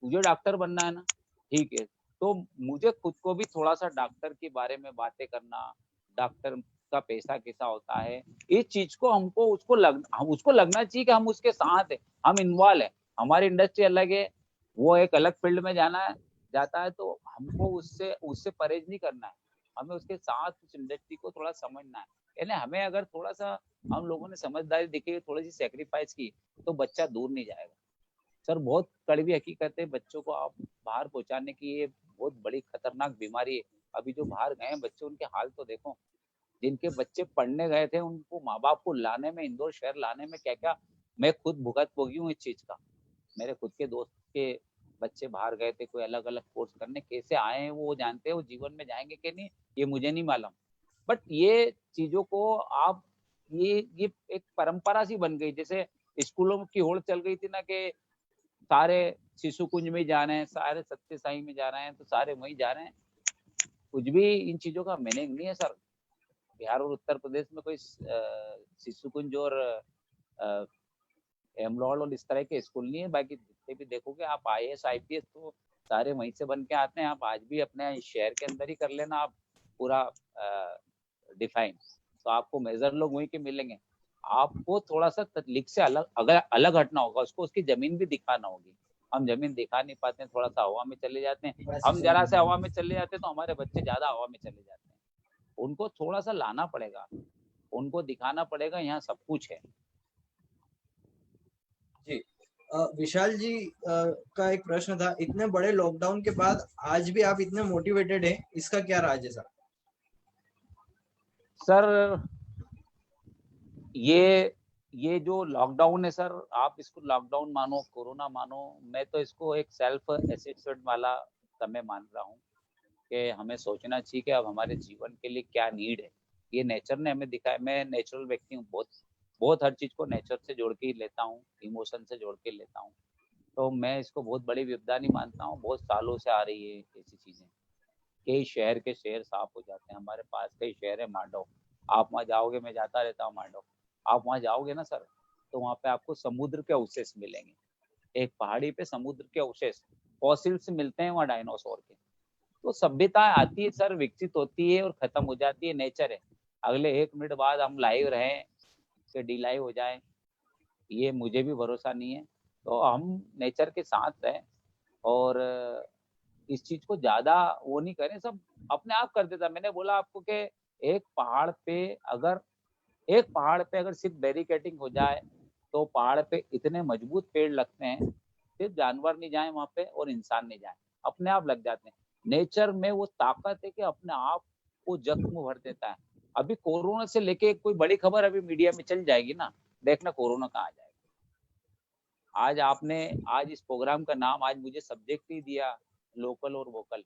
तुझे डॉक्टर बनना है ना, ठीक है। तो मुझे खुद को भी थोड़ा सा डॉक्टर के बारे में बातें करना, डॉक्टर का पैसा कैसा होता है, इस चीज को हमको उसको लगना चाहिए कि हम उसके साथ है, हम इन्वॉल्व है। हमारी इंडस्ट्री अलग है, वो एक अलग फील्ड में जाता है, तो हमको उससे उससे परहेज नहीं करना है, हमें उसके साथ उस इंडस्ट्री को थोड़ा समझना है। यानी हमें अगर थोड़ा सा हम लोगों ने समझदारी दिखी, थोड़ी सी सेक्रीफाइस की, तो बच्चा दूर नहीं जाएगा। सर बहुत कड़वी हकीकत है, बच्चों को आप बाहर पहुंचाने की ये बहुत बड़ी खतरनाक बीमारी है। अभी जो बाहर गए हैं बच्चे, उनके हाल तो देखो, जिनके बच्चे पढ़ने गए थे उनको माँ बाप को लाने में, इंदौर शहर लाने में क्या क्या मैं खुद भुगत भोगी हूँ इस चीज का। मेरे खुद के दोस्त के बच्चे बाहर गए थे कोई अलग अलग कोर्स करने, कैसे आए हैं वो जानते हैं, वो जीवन में जाएंगे कि नहीं ये मुझे नहीं मालूम। बट ये चीजों को आप ये एक परंपरा सी बन गई, जैसे स्कूलों की होड़ चल गई थी ना कि सारे शिशु कुंज में जा रहे हैं, सारे सत्य साई में जा रहे हैं, तो सारे वहीं जा रहे हैं। कुछ भी इन चीजों का मीनिंग नहीं है सर। बिहार और उत्तर प्रदेश में कोई शिशु कुंज और एमलॉर्ड और इस तरह के स्कूल नहीं है। बाकी जितने भी देखोगे आप IAS IPS तो सारे वहीं से बन के आते हैं। आप आज भी अपने शहर के अंदर ही कर लेना आप पूरा डिफाइन, तो आपको मेजर लोग वहीं के मिलेंगे। आपको थोड़ा सा तकलीफ से अलग हटना होगा, उसको उसकी जमीन भी दिखाना होगी। हम जमीन दिखा नहीं पाते हैं, थोड़ा सा हवा में चले जाते हैं। हम जरा से हवा में चले जाते हैं तो हमारे बच्चे ज्यादा हवा में चले जाते हैं। उनको थोड़ा सा लाना पड़ेगा, उनको दिखाना पड़ेगा यहाँ सब कुछ है। जी विशाल जी का एक प्रश्न था, इतने बड़े लॉकडाउन के बाद आज भी आप इतने मोटिवेटेड हैं, इसका क्या राज है सर? सर ये जो लॉकडाउन है सर, आप इसको लॉकडाउन मानो, कोरोना मानो, मैं तो इसको एक सेल्फ असेसमेंट वाला समय मान रहा हूँ कि हमें सोचना चाहिए कि अब हमारे जीवन के लिए क्या नीड है। ये नेचर ने हमें दिखाया। मैं नेचुरल व्यक्ति हूँ, बहुत बहुत हर चीज को नेचर से जोड़ के ही लेता हूँ, इमोशन से जोड़ के लेता हूँ। तो मैं इसको बहुत बड़ी विपदा नहीं मानता हूँ। बहुत सालों से आ रही है ऐसी चीजें। कई शहर के शहर साफ हो जाते हैं। हमारे पास कई शहर है, मांडव, आप वहाँ जाओगे, मैं जाता रहता हूँ मांडव, आप वहाँ जाओगे ना सर, तो वहाँ पे आपको समुद्र के अवशेष मिलेंगे। एक पहाड़ी पे समुद्र के अवशेष, फॉसिल्स मिलते हैं वहाँ डायनासोर के। तो सभ्यता आती है सर, विकसित होती है और खत्म हो जाती है, नेचर है। अगले 1 मिनट बाद हम लाइव रहें कि डी लाइव हो जाए, ये मुझे भी भरोसा नहीं है। तो हम नेचर के साथ रहें और इस चीज को ज्यादा वो नहीं करें, सब अपने आप कर देता। मैंने बोला आपको कि एक पहाड़ पे अगर सिर्फ बैरिकेडिंग हो जाए तो पहाड़ पे इतने मजबूत पेड़ लगते हैं, सिर्फ जानवर नहीं जाए वहां पे और इंसान नहीं जाए, अपने आप लग जाते हैं। नेचर में वो ताकत है कि अपने आप को जख्म भर देता है। अभी कोरोना से लेके कोई बड़ी खबर अभी मीडिया में चल जाएगी ना, देखना कोरोना कहाँ आ जाएगा। आज इस प्रोग्राम का नाम आज मुझे सब्जेक्ट ही दिया लोकल और वोकल,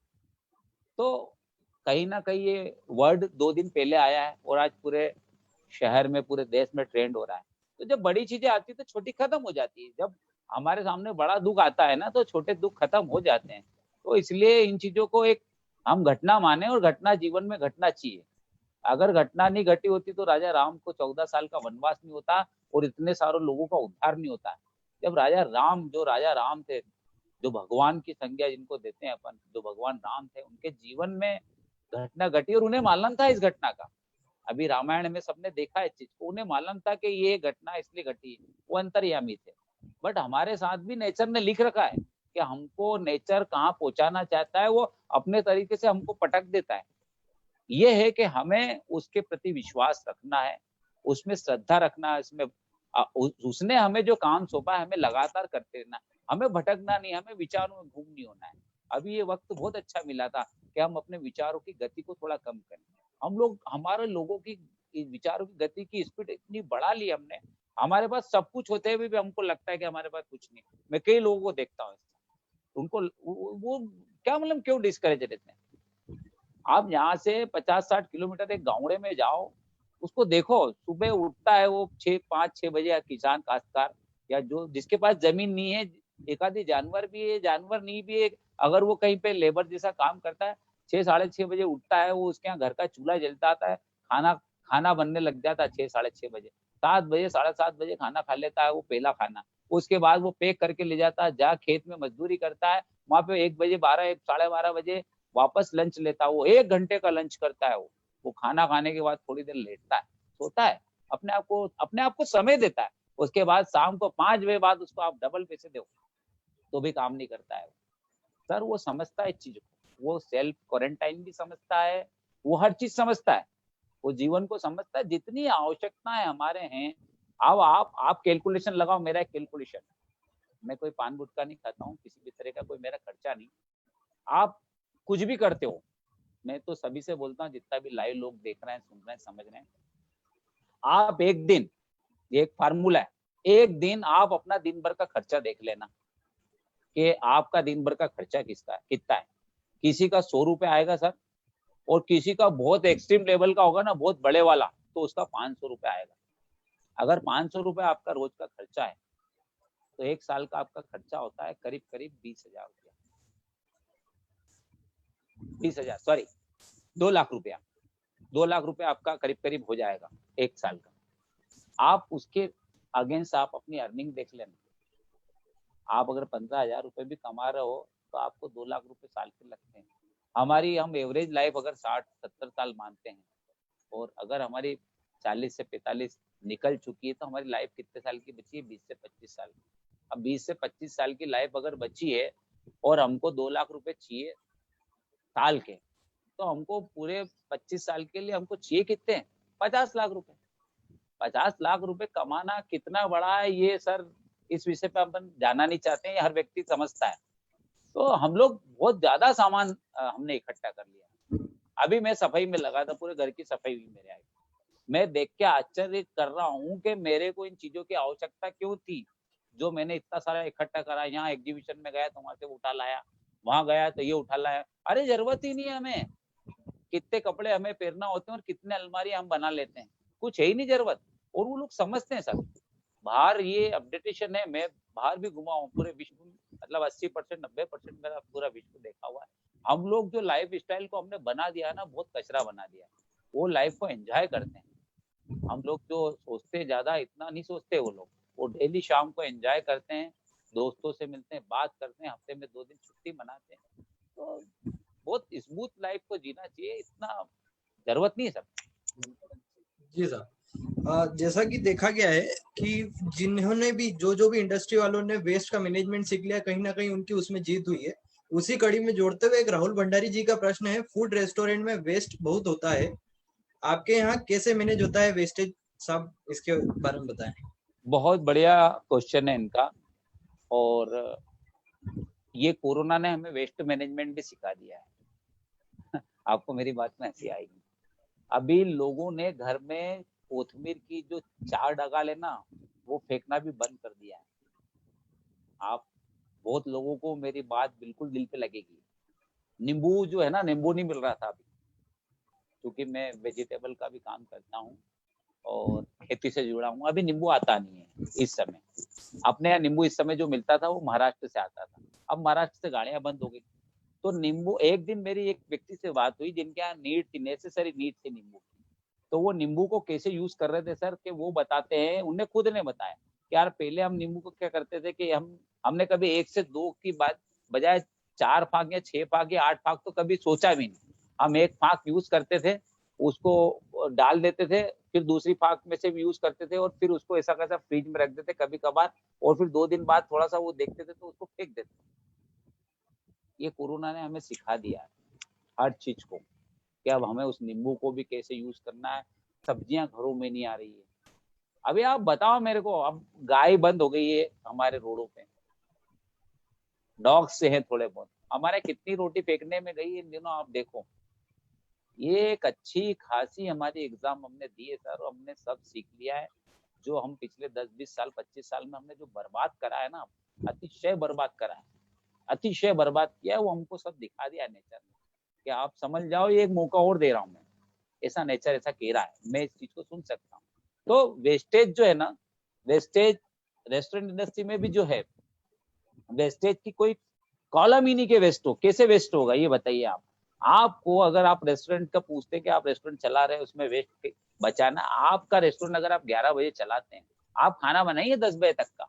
तो कहीं ना कहीं ये वर्ड 2 दिन पहले आया है और आज पूरे शहर में, पूरे देश में ट्रेंड हो रहा है। तो जब बड़ी चीजें आती है तो छोटी खत्म हो जाती है, जब हमारे सामने बड़ा दुख आता है ना तो छोटे दुख खत्म हो जाते हैं। तो इसलिए इन चीजों को एक हम घटना माने और घटना जीवन में घटना चाहिए। अगर घटना नहीं घटी होती तो राजा राम को 14 साल का वनवास नहीं होता और इतने सारे लोगों का उद्धार नहीं होता। जब राजा राम थे, जो भगवान की संज्ञा जिनको देते हैं अपन, जो भगवान राम थे, उनके जीवन में घटना घटी और उन्हें मालूम था इस घटना का। अभी रामायण में सबने देखा है चीज को, उन्हें मालूम था कि ये घटना इसलिए घटी, वो अंतर्यामी थे। बट हमारे साथ भी नेचर ने लिख रखा है कि हमको नेचर कहाँ पहुंचाना चाहता है, वो अपने तरीके से हमको पटक देता है। ये है कि हमें उसके प्रति विश्वास रखना है, उसमें श्रद्धा रखना है, उसने हमें जो काम सौंपा है हमें लगातार करते रहना, हमें भटकना नहीं, हमें विचारों में गुम नहीं होना है। अभी ये वक्त बहुत अच्छा मिला था कि हम अपने विचारों की गति को थोड़ा कम करें। हमारे लोगों की विचारों की गति की स्पीड इतनी बढ़ा ली हमने, हमारे पास सब कुछ होते हुए भी हमको लगता है कि हमारे पास कुछ नहीं। मैं कई लोगों को देखता हूँ, उनको वो क्या मतलब क्यों डिस्करेज रहते हैं। आप यहाँ से 50-60 किलोमीटर एक गाँवड़े में जाओ, उसको देखो, सुबह उठता है वो 5-6 बजे, किसान काश्तकार या जो जिसके पास जमीन नहीं है, एक आधी जानवर भी है, जानवर नहीं भी है, अगर वो कहीं पे लेबर जैसा काम करता है, 6-6:30 बजे उठता है, वो उसके यहाँ घर का चूल्हा जलता आता है, खाना बनने लग जाता है 6-6:30 बजे, 7 बजे 7:30 बजे खाना खा लेता है वो पहला खाना। उसके बाद वो पैक करके ले जाता है, जहाँ खेत में मजदूरी करता है, वहां पे 1 बजे 12-12:30 बजे वापस लंच लेता है। वो 1 घंटे का लंच करता है। वो खाना खाने के बाद थोड़ी देर लेटता है, सोता है, अपने आप को समय देता है। उसके बाद शाम को 5 बजे बाद उसको आप डबल पैसे दो तो भी काम नहीं करता है। सर वो समझता है इस चीज को, वो सेल्फ क्वारंटाइन भी समझता है, वो हर चीज समझता है, वो जीवन को समझता है। जितनी आवश्यकताएं हमारे हैं, अब आप कैलकुलेशन लगाओ, मेरा एक कैलकुलेशन, मैं कोई पान गुटखा नहीं खाता हूँ, किसी भी तरह का कोई मेरा खर्चा नहीं, आप कुछ भी करते हो, मैं तो सभी से बोलता हूँ, जितना भी लाइव लोग देख रहे हैं, सुन रहे हैं, समझ रहे हैं, आप एक दिन, ये एक फार्मूला है, एक दिन आप अपना दिन भर का खर्चा देख लेना कि आपका दिन भर का खर्चा कितना है। किसी का 100 रुपए आएगा सर, और किसी का बहुत एक्सट्रीम लेवल का होगा ना, बहुत बड़े वाला, तो उसका 500 रुपए आएगा। अगर 500 रुपए आपका रोज का खर्चा है तो 1 साल का आपका खर्चा होता है करीब 20,000 रुपया, 2 लाख रुपया, 2 लाख रुपए आपका करीब हो जाएगा 1 साल का। आप उसके अगेंस्ट आप अपनी अर्निंग देख लेना, आप अगर 15,000 रुपए भी कमा रहे हो तो आपको 2 लाख रुपए साल के लगते हैं। हम एवरेज लाइफ अगर 60-70 साल मानते हैं, और अगर हमारी 40 से 45 निकल चुकी है, तो हमारी लाइफ कितने साल की बची है? 20 से 25 साल। अब 20 से 25 साल की लाइफ अगर बची है और हमको 2 लाख रुपए चाहिए साल के, तो हमको पूरे 25 साल के लिए हमको चाहिए कितने? 50 लाख रुपए। 50 लाख रुपए कमाना कितना बड़ा है, ये सर इस विषय पे अपन जाना नहीं चाहते हैं, हर व्यक्ति समझता है। तो हम लोग बहुत ज्यादा सामान हमने इकट्ठा कर लिया। अभी मैं सफाई में लगा था, पूरे घर की सफाई हुई मेरे आई, मैं देख के आश्चर्य कर रहा हूँ कि मेरे को इन चीजों की आवश्यकता क्यों थी, जो मैंने इतना सारा इकट्ठा करा। यहाँ एग्जीबिशन में गया तो वहां से उठा लाया, वहां गया तो ये उठा लाया, अरे जरूरत ही नहीं है हमें। कितने कपड़े हमें पहनना होते हैं और कितने अलमारी हम बना लेते हैं, कुछ है ही नहीं जरूरत। और वो लोग समझते हैं सर, बाहर ये अपडेटेशन है, मैं बाहर भी घुमा हूँ पूरे विश्व में, मतलब 80% 90% मेरा पूरा विश्व देखा हुआ है। हम लोग जो लाइफ स्टाइल को हमने बना दिया ना, बहुत कचरा बना दिया, वो लाइफ को एंजॉय करते हैं। हम लोग जो सोचते ज्यादा इतना नहीं सोचते, वो लोग वो डेली शाम को एंजॉय करते हैं, दोस्तों से मिलते हैं, बात करते हैं, हफ्ते में 2 दिन छुट्टी मनाते हैं। तो बहुत स्मूथ लाइफ को जीना चाहिए, इतना जरूरत नहीं है सर। जी सर, जैसा कि देखा गया है कि जिन्होंने भी जो भी इंडस्ट्री वालों ने वेस्ट का मैनेजमेंट सीख लिया, कहीं ना कहीं उनकी उसमें जीत हुई है। उसी कड़ी में जोड़ते हुए एक राहुल भंडारी जी का प्रश्न है, फूड रेस्टोरेंट में वेस्ट बहुत होता है, आपके यहाँ कैसे मैनेज होता है वेस्टेज? साहब इसके बारे में बताएं। बहुत बढ़िया क्वेश्चन है इनका। और ये कोरोना ने हमें वेस्ट मैनेजमेंट भी सिखा दिया है। आपको मेरी बात में हंसी आएगी। अभी लोगों ने घर में कोथमीर की जो 4 डगाल है ना, वो फेंकना भी बंद कर दिया है। आप बहुत लोगों को मेरी बात बिल्कुल दिल पे लगेगी। नींबू जो है ना, नींबू नहीं मिल रहा था अभी, क्योंकि मैं वेजिटेबल का भी काम करता हूँ और खेती से जुड़ा हूँ। अभी नींबू आता नहीं है इस समय। अपने यहाँ नींबू इस समय जो मिलता था वो महाराष्ट्र से आता था। अब महाराष्ट्र से गाड़ियां बंद हो गई, तो नींबू, एक दिन मेरी एक व्यक्ति से बात हुई जिनके यहाँ नीड थी, नेसेसरी नीड थी नींबू की। तो वो नींबू को कैसे यूज कर रहे थे सर, कि वो बताते हैं, उन्हें खुद ने बताया कि यार पहले हम नींबू को क्या करते थे कि हमने कभी 1 से 2 की बात बजाय 4 फाक या 6 फाक या 8 फाक तो कभी सोचा भी नहीं। हम 1 फाक यूज करते थे, उसको डाल देते थे, फिर दूसरी फाक में से भी यूज करते थे, और फिर उसको ऐसा कैसा फ्रिज में रख देते कभी कभार, और फिर 2 दिन बाद थोड़ा सा वो देखते थे तो उसको फेंक देते। ये कोरोना ने हमें सिखा दिया है हर चीज को, कि अब हमें उस नींबू को भी कैसे यूज करना है। सब्जियां घरों में नहीं आ रही है। अभी आप बताओ मेरे को, अब गाय बंद हो गई है हमारे रोडों पे, डॉग्स से हैं थोड़े बहुत, हमारे कितनी रोटी फेंकने में गई इन दिनों, आप देखो। ये एक अच्छी खासी हमारी एग्जाम हमने दी है सर, हमने सब सीख लिया है। जो हम पिछले 10-20 साल 25 साल में हमने जो बर्बाद करा है ना, अतिशय बर्बाद करा है, अतिशय बर्बाद किया है, वो हमको सब दिखा दिया नेचर ने, कि आप समझ जाओ ये एक मौका और दे रहा हूँ मैं, ऐसा नेचर ऐसा कह रहा है, मैं इस चीज को सुन सकता हूँ। तो वेस्टेज जो है ना, वेस्टेज रेस्टोरेंट इंडस्ट्री में भी जो है, वेस्टेज की कोई कॉलम ही नहीं के वेस्ट हो। कैसे वेस्ट होगा ये बताइए आप। आपको अगर आप रेस्टोरेंट का पूछते कि आप रेस्टोरेंट चला रहे हैं उसमें वेस्ट बचाना, आपका रेस्टोरेंट अगर आप 11 बजे चलाते हैं, आप खाना बनाइए 10 बजे तक का।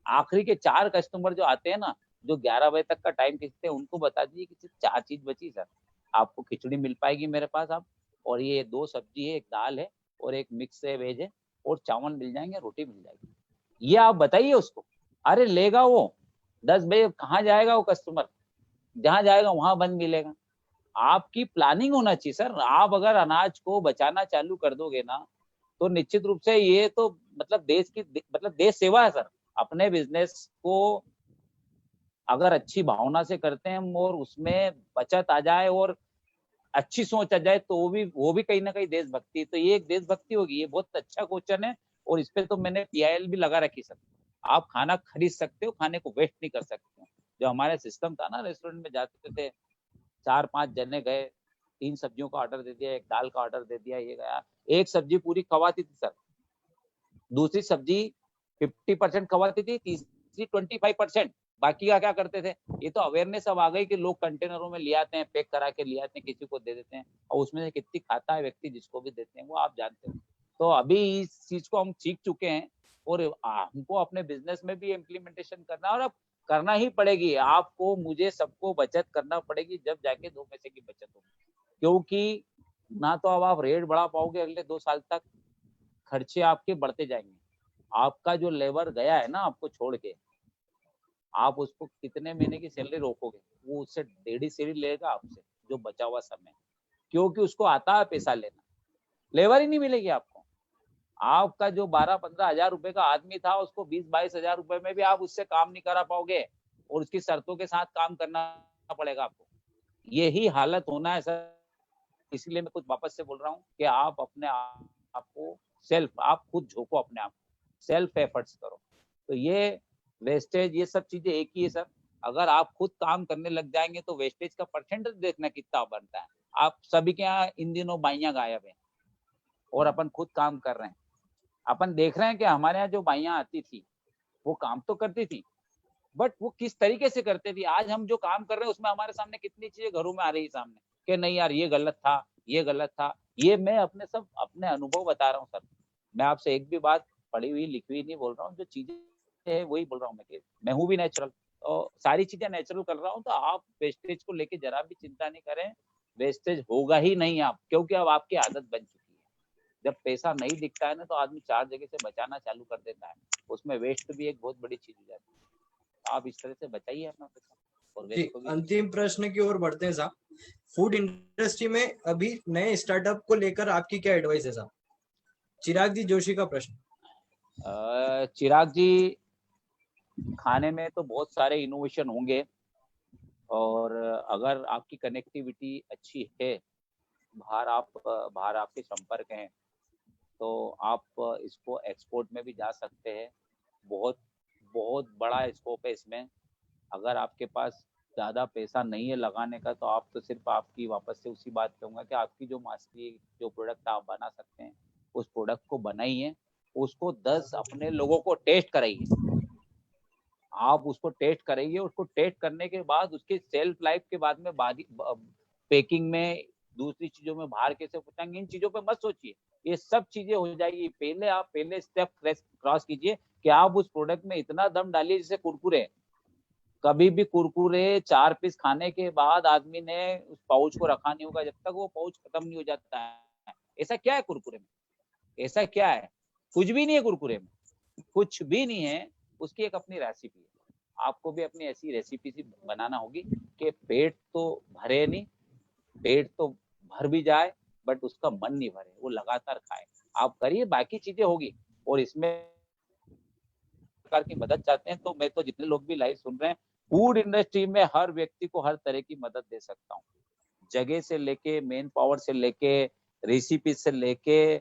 आखिरी के 4 कस्टमर जो आते हैं ना, जो 11 बजे तक का टाइम खींचते हैं, उनको बता दीजिए कि सिर्फ 4 चीज बची सर। आपको खिचड़ी मिल पाएगी मेरे पास, आप, और ये 2 सब्जी है, एक दाल है और एक मिक्स है वेज है, और चावल मिल जाएंगे, रोटी मिल जाएगी। ये आप बताइए उसको। अरे लेगा वो 10 बजे, कहाँ जाएगा वो कस्टमर? जहां जाएगा वहां बंद मिलेगा। आपकी प्लानिंग होना चाहिए सर। आप अगर अनाज को बचाना चालू कर दोगे ना, तो निश्चित रूप से ये तो मतलब देश की मतलब देश सेवा है सर। अपने बिजनेस को अगर अच्छी भावना से करते हैं और उसमें बचत आ जाए और अच्छी सोच आ जाए, तो वो भी कहीं ना कहीं देशभक्ति। तो ये एक देशभक्ति होगी। ये बहुत अच्छा क्वेश्चन है, और इस पे तो मैंने PIL भी लगा रखी सर। आप खाना खरीद सकते हो, खाने को वेस्ट नहीं कर सकते हो। जो हमारे सिस्टम था ना, रेस्टोरेंट में जाते थे, 4-5 जने गए, 3 सब्जियों का ऑर्डर दे दिया, एक दाल का ऑर्डर दे दिया, ये गया, एक सब्जी पूरी खवाती थी सर, दूसरी सब्जी 50% खवाती थी, तीसरी 25%। बाकी का क्या करते थे? ये तो अवेयरनेस अब आ गई कि लोग कंटेनरों में ले आते हैं, पैक करा के ले आते हैं, किसी को दे देते हैं, और उसमें से कितनी खाता है व्यक्ति, जिसको भी देते हैं वो आप जानते हो। तो अभी इस चीज को हम सीख चुके हैं, और हमको अपने बिजनेस में भी इम्प्लीमेंटेशन करना है, और अब करना ही पड़ेगी। आपको, मुझे, सबको बचत करना पड़ेगी, जब जाके 2 पैसे की बचत होगी। क्योंकि ना तो अब आप रेट बढ़ा पाओगे अगले 2 साल तक, खर्चे आपके बढ़ते जाएंगे। आपका जो लेबर गया है ना आपको छोड़ के, आप उसको कितने महीने की सैलरी रोकोगे? वो उससे 1.5 सैलरी लेगा आपसे, जो बचा हुआ समय, क्योंकि उसको आता है पैसा लेना। लेबर ही नहीं मिलेगी आपको। आपका जो 12-15 हजार रुपए का आदमी था, उसको 20-22 हजार रुपए में भी आप उससे काम नहीं करा पाओगे, और उसकी शर्तों के साथ काम करना पड़ेगा आपको। यही हालत होना है सर। इसलिए मैं कुछ वापस से बोल रहा हूँ कि आप अपने आप को आप खुद झोंको, अपने आप सेल्फ एफर्ट्स करो। तो ये वेस्टेज, ये सब चीजें एक ही है सर। अगर आप खुद काम करने लग जाएंगे तो वेस्टेज का परसेंटेज देखना कितना बनता है। आप सभी के यहाँ इन दिनों बाइयां गायब है, और अपन खुद काम कर रहे हैं। अपन देख रहे हैं कि हमारे यहाँ जो बाइयां आती थी, वो काम तो करती थी, बट वो किस तरीके से करते थे। आज हम जो काम कर रहे हैं उसमें हमारे सामने कितनी चीजें घरों में आ रही है सामने, कि नहीं यार ये गलत था, ये गलत था। ये मैं अपने अनुभव बता रहा हूँ सर। मैं आपसे एक भी बात पढ़ी हुई लिखी हुई नहीं बोल रहा हूँ। जो चीजें है वही बोल रहा हूँ मैं कि मैं हूँ भी नेचुरल और सारी चीजें नेचुरल कर रहा हूँ, तो आप वेस्टेज को लेके जरा भी चिंता नहीं करें, वेस्टेज होगा ही नहीं आप, क्योंकि अब आपकी आदत बन चुकी है। जब पैसा नहीं दिखता है ना तो आदमी 4 जगह से बचाना चालू कर देता है, उसमें वेस्ट भी एक बहुत बड़ी चीज हो जाती है। आप इस तरह से बचाइए अपना पैसा और जी, वेस्ट को भी। अंतिम प्रश्न की ओर बढ़ते हैं साहब। फूड इंडस्ट्री में अभी नए स्टार्टअप को लेकर आपकी क्या एडवाइस है साहब? चिराग जी जोशी का प्रश्न। चिराग जी, खाने में तो बहुत सारे इनोवेशन होंगे और अगर आपकी कनेक्टिविटी अच्छी है, बाहर आपके संपर्क हैं, तो आप इसको एक्सपोर्ट में भी जा सकते हैं। बहुत बहुत बड़ा स्कोप है इसमें। अगर आपके पास ज़्यादा पैसा नहीं है लगाने का, तो आप तो सिर्फ आपकी वापस से उसी बात कहूँगा कि आपकी जो मास्टरी, जो प्रोडक्ट आप बना सकते हैं, उस प्रोडक्ट को बनाइए, उसको 10 अपने लोगों को टेस्ट कराइए। आप उसको टेस्ट करेंगे, उसको टेस्ट करने के बाद उसके सेल्फ लाइफ के बाद में पैकिंग में, दूसरी चीजों में बाहर कैसे पहुंचाएंगे, इन चीजों पे मत सोचिए, ये सब चीजें हो जाएगी। पहले स्टेप क्रॉस कीजिए कि आप उस प्रोडक्ट में इतना दम डालिए। जैसे कुरकुरे, कभी भी कुरकुरे 4 पीस खाने के बाद आदमी ने उस पाउच को रखा नहीं होगा जब तक वो पाउच खत्म नहीं हो जाता है। ऐसा क्या है कुरकुरे में? ऐसा क्या है? कुछ भी नहीं है कुरकुरे में, कुछ भी नहीं है। उसकी एक अपनी रेसिपी है। आपको भी अपनी ऐसी रेसिपी सी बनाना होगी कि पेट तो भरे नहीं, पेट तो भर भी जाए बट उसका मन नहीं भरे, वो लगातार खाए। आप करिए, बाकी चीजें होगी। और इसमें प्रकार की मदद चाहते हैं तो मैं तो जितने लोग भी लाइव सुन रहे हैं, फूड इंडस्ट्री में हर व्यक्ति को हर तरह की मदद दे सकता हूँ, जगह से लेके, मेन पावर से लेके, रेसिपी से लेके,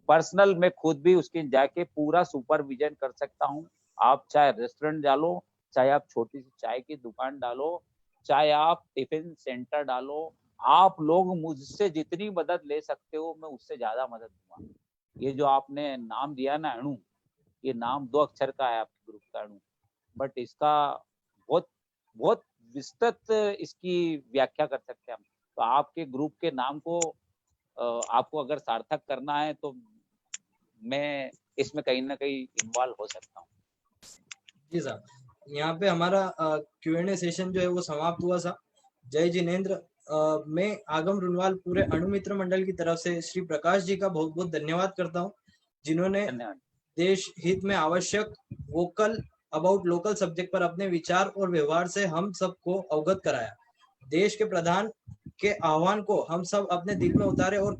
पर्सनल में खुद भी उसके जाके पूरा सुपरविजन कर सकता हूँ। आप चाहे रेस्टोरेंट डालो, चाहे आप छोटी सी चाय की दुकान डालो, चाहे आप टिफिन सेंटर डालो, आप लोग मुझसे जितनी मदद ले सकते हो मैं उससे ज्यादा मदद दूंगा। ये जो आपने नाम दिया ना अणु, ये नाम 2 अक्षर का है आपके ग्रुप का, अणु, बट इसका बहुत बहुत विस्तृत इसकी व्याख्या कर सकते हैं हम। तो आपके ग्रुप के नाम को आपको अगर सार्थक करना है तो मैं इसमें कहीं ना कहीं इन्वॉल्व हो सकता हूँ। जी साहब, यहाँ पे हमारा Q&A सेशन जो है वो समाप्त हुआ साहब। जय जिनेंद्र। मैं आगम रुनवाल पूरे अणुमित्र मंडल की तरफ से श्री प्रकाश जी का बहुत बहुत धन्यवाद करता हूँ, जिन्होंने धन्यवाद। देश हित में आवश्यक वोकल अबाउट लोकल सब्जेक्ट पर अपने विचार और व्यवहार से हम सबको अवगत कराया। देश के प्रधान के आह्वान को हम सब अपने दिल में उतारे और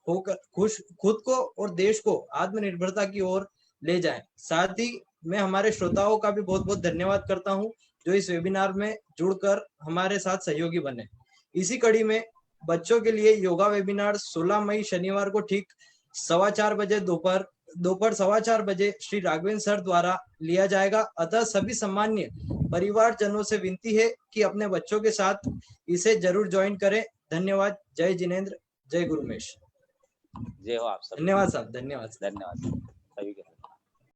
खुद को और देश को आत्मनिर्भरता की ओर ले जाएं। साथ ही मैं हमारे श्रोताओं का भी बहुत बहुत धन्यवाद करता हूं, जो इस वेबिनार में जुड़कर हमारे साथ सहयोगी बने। इसी कड़ी में बच्चों के लिए योगा वेबिनार 16 मई शनिवार को ठीक 4:15 बजे दोपहर 4:15 बजे श्री राघवेंद्र सर द्वारा लिया जाएगा। अतः सभी सम्मान्य परिवारजनों से विनती है कि अपने बच्चों के साथ इसे जरूर ज्वाइन करें। धन्यवाद। जय जिनेंद्र, जय गुरुमेश। जय हो आप सब। धन्यवाद साहब, धन्यवाद। धन्यवाद।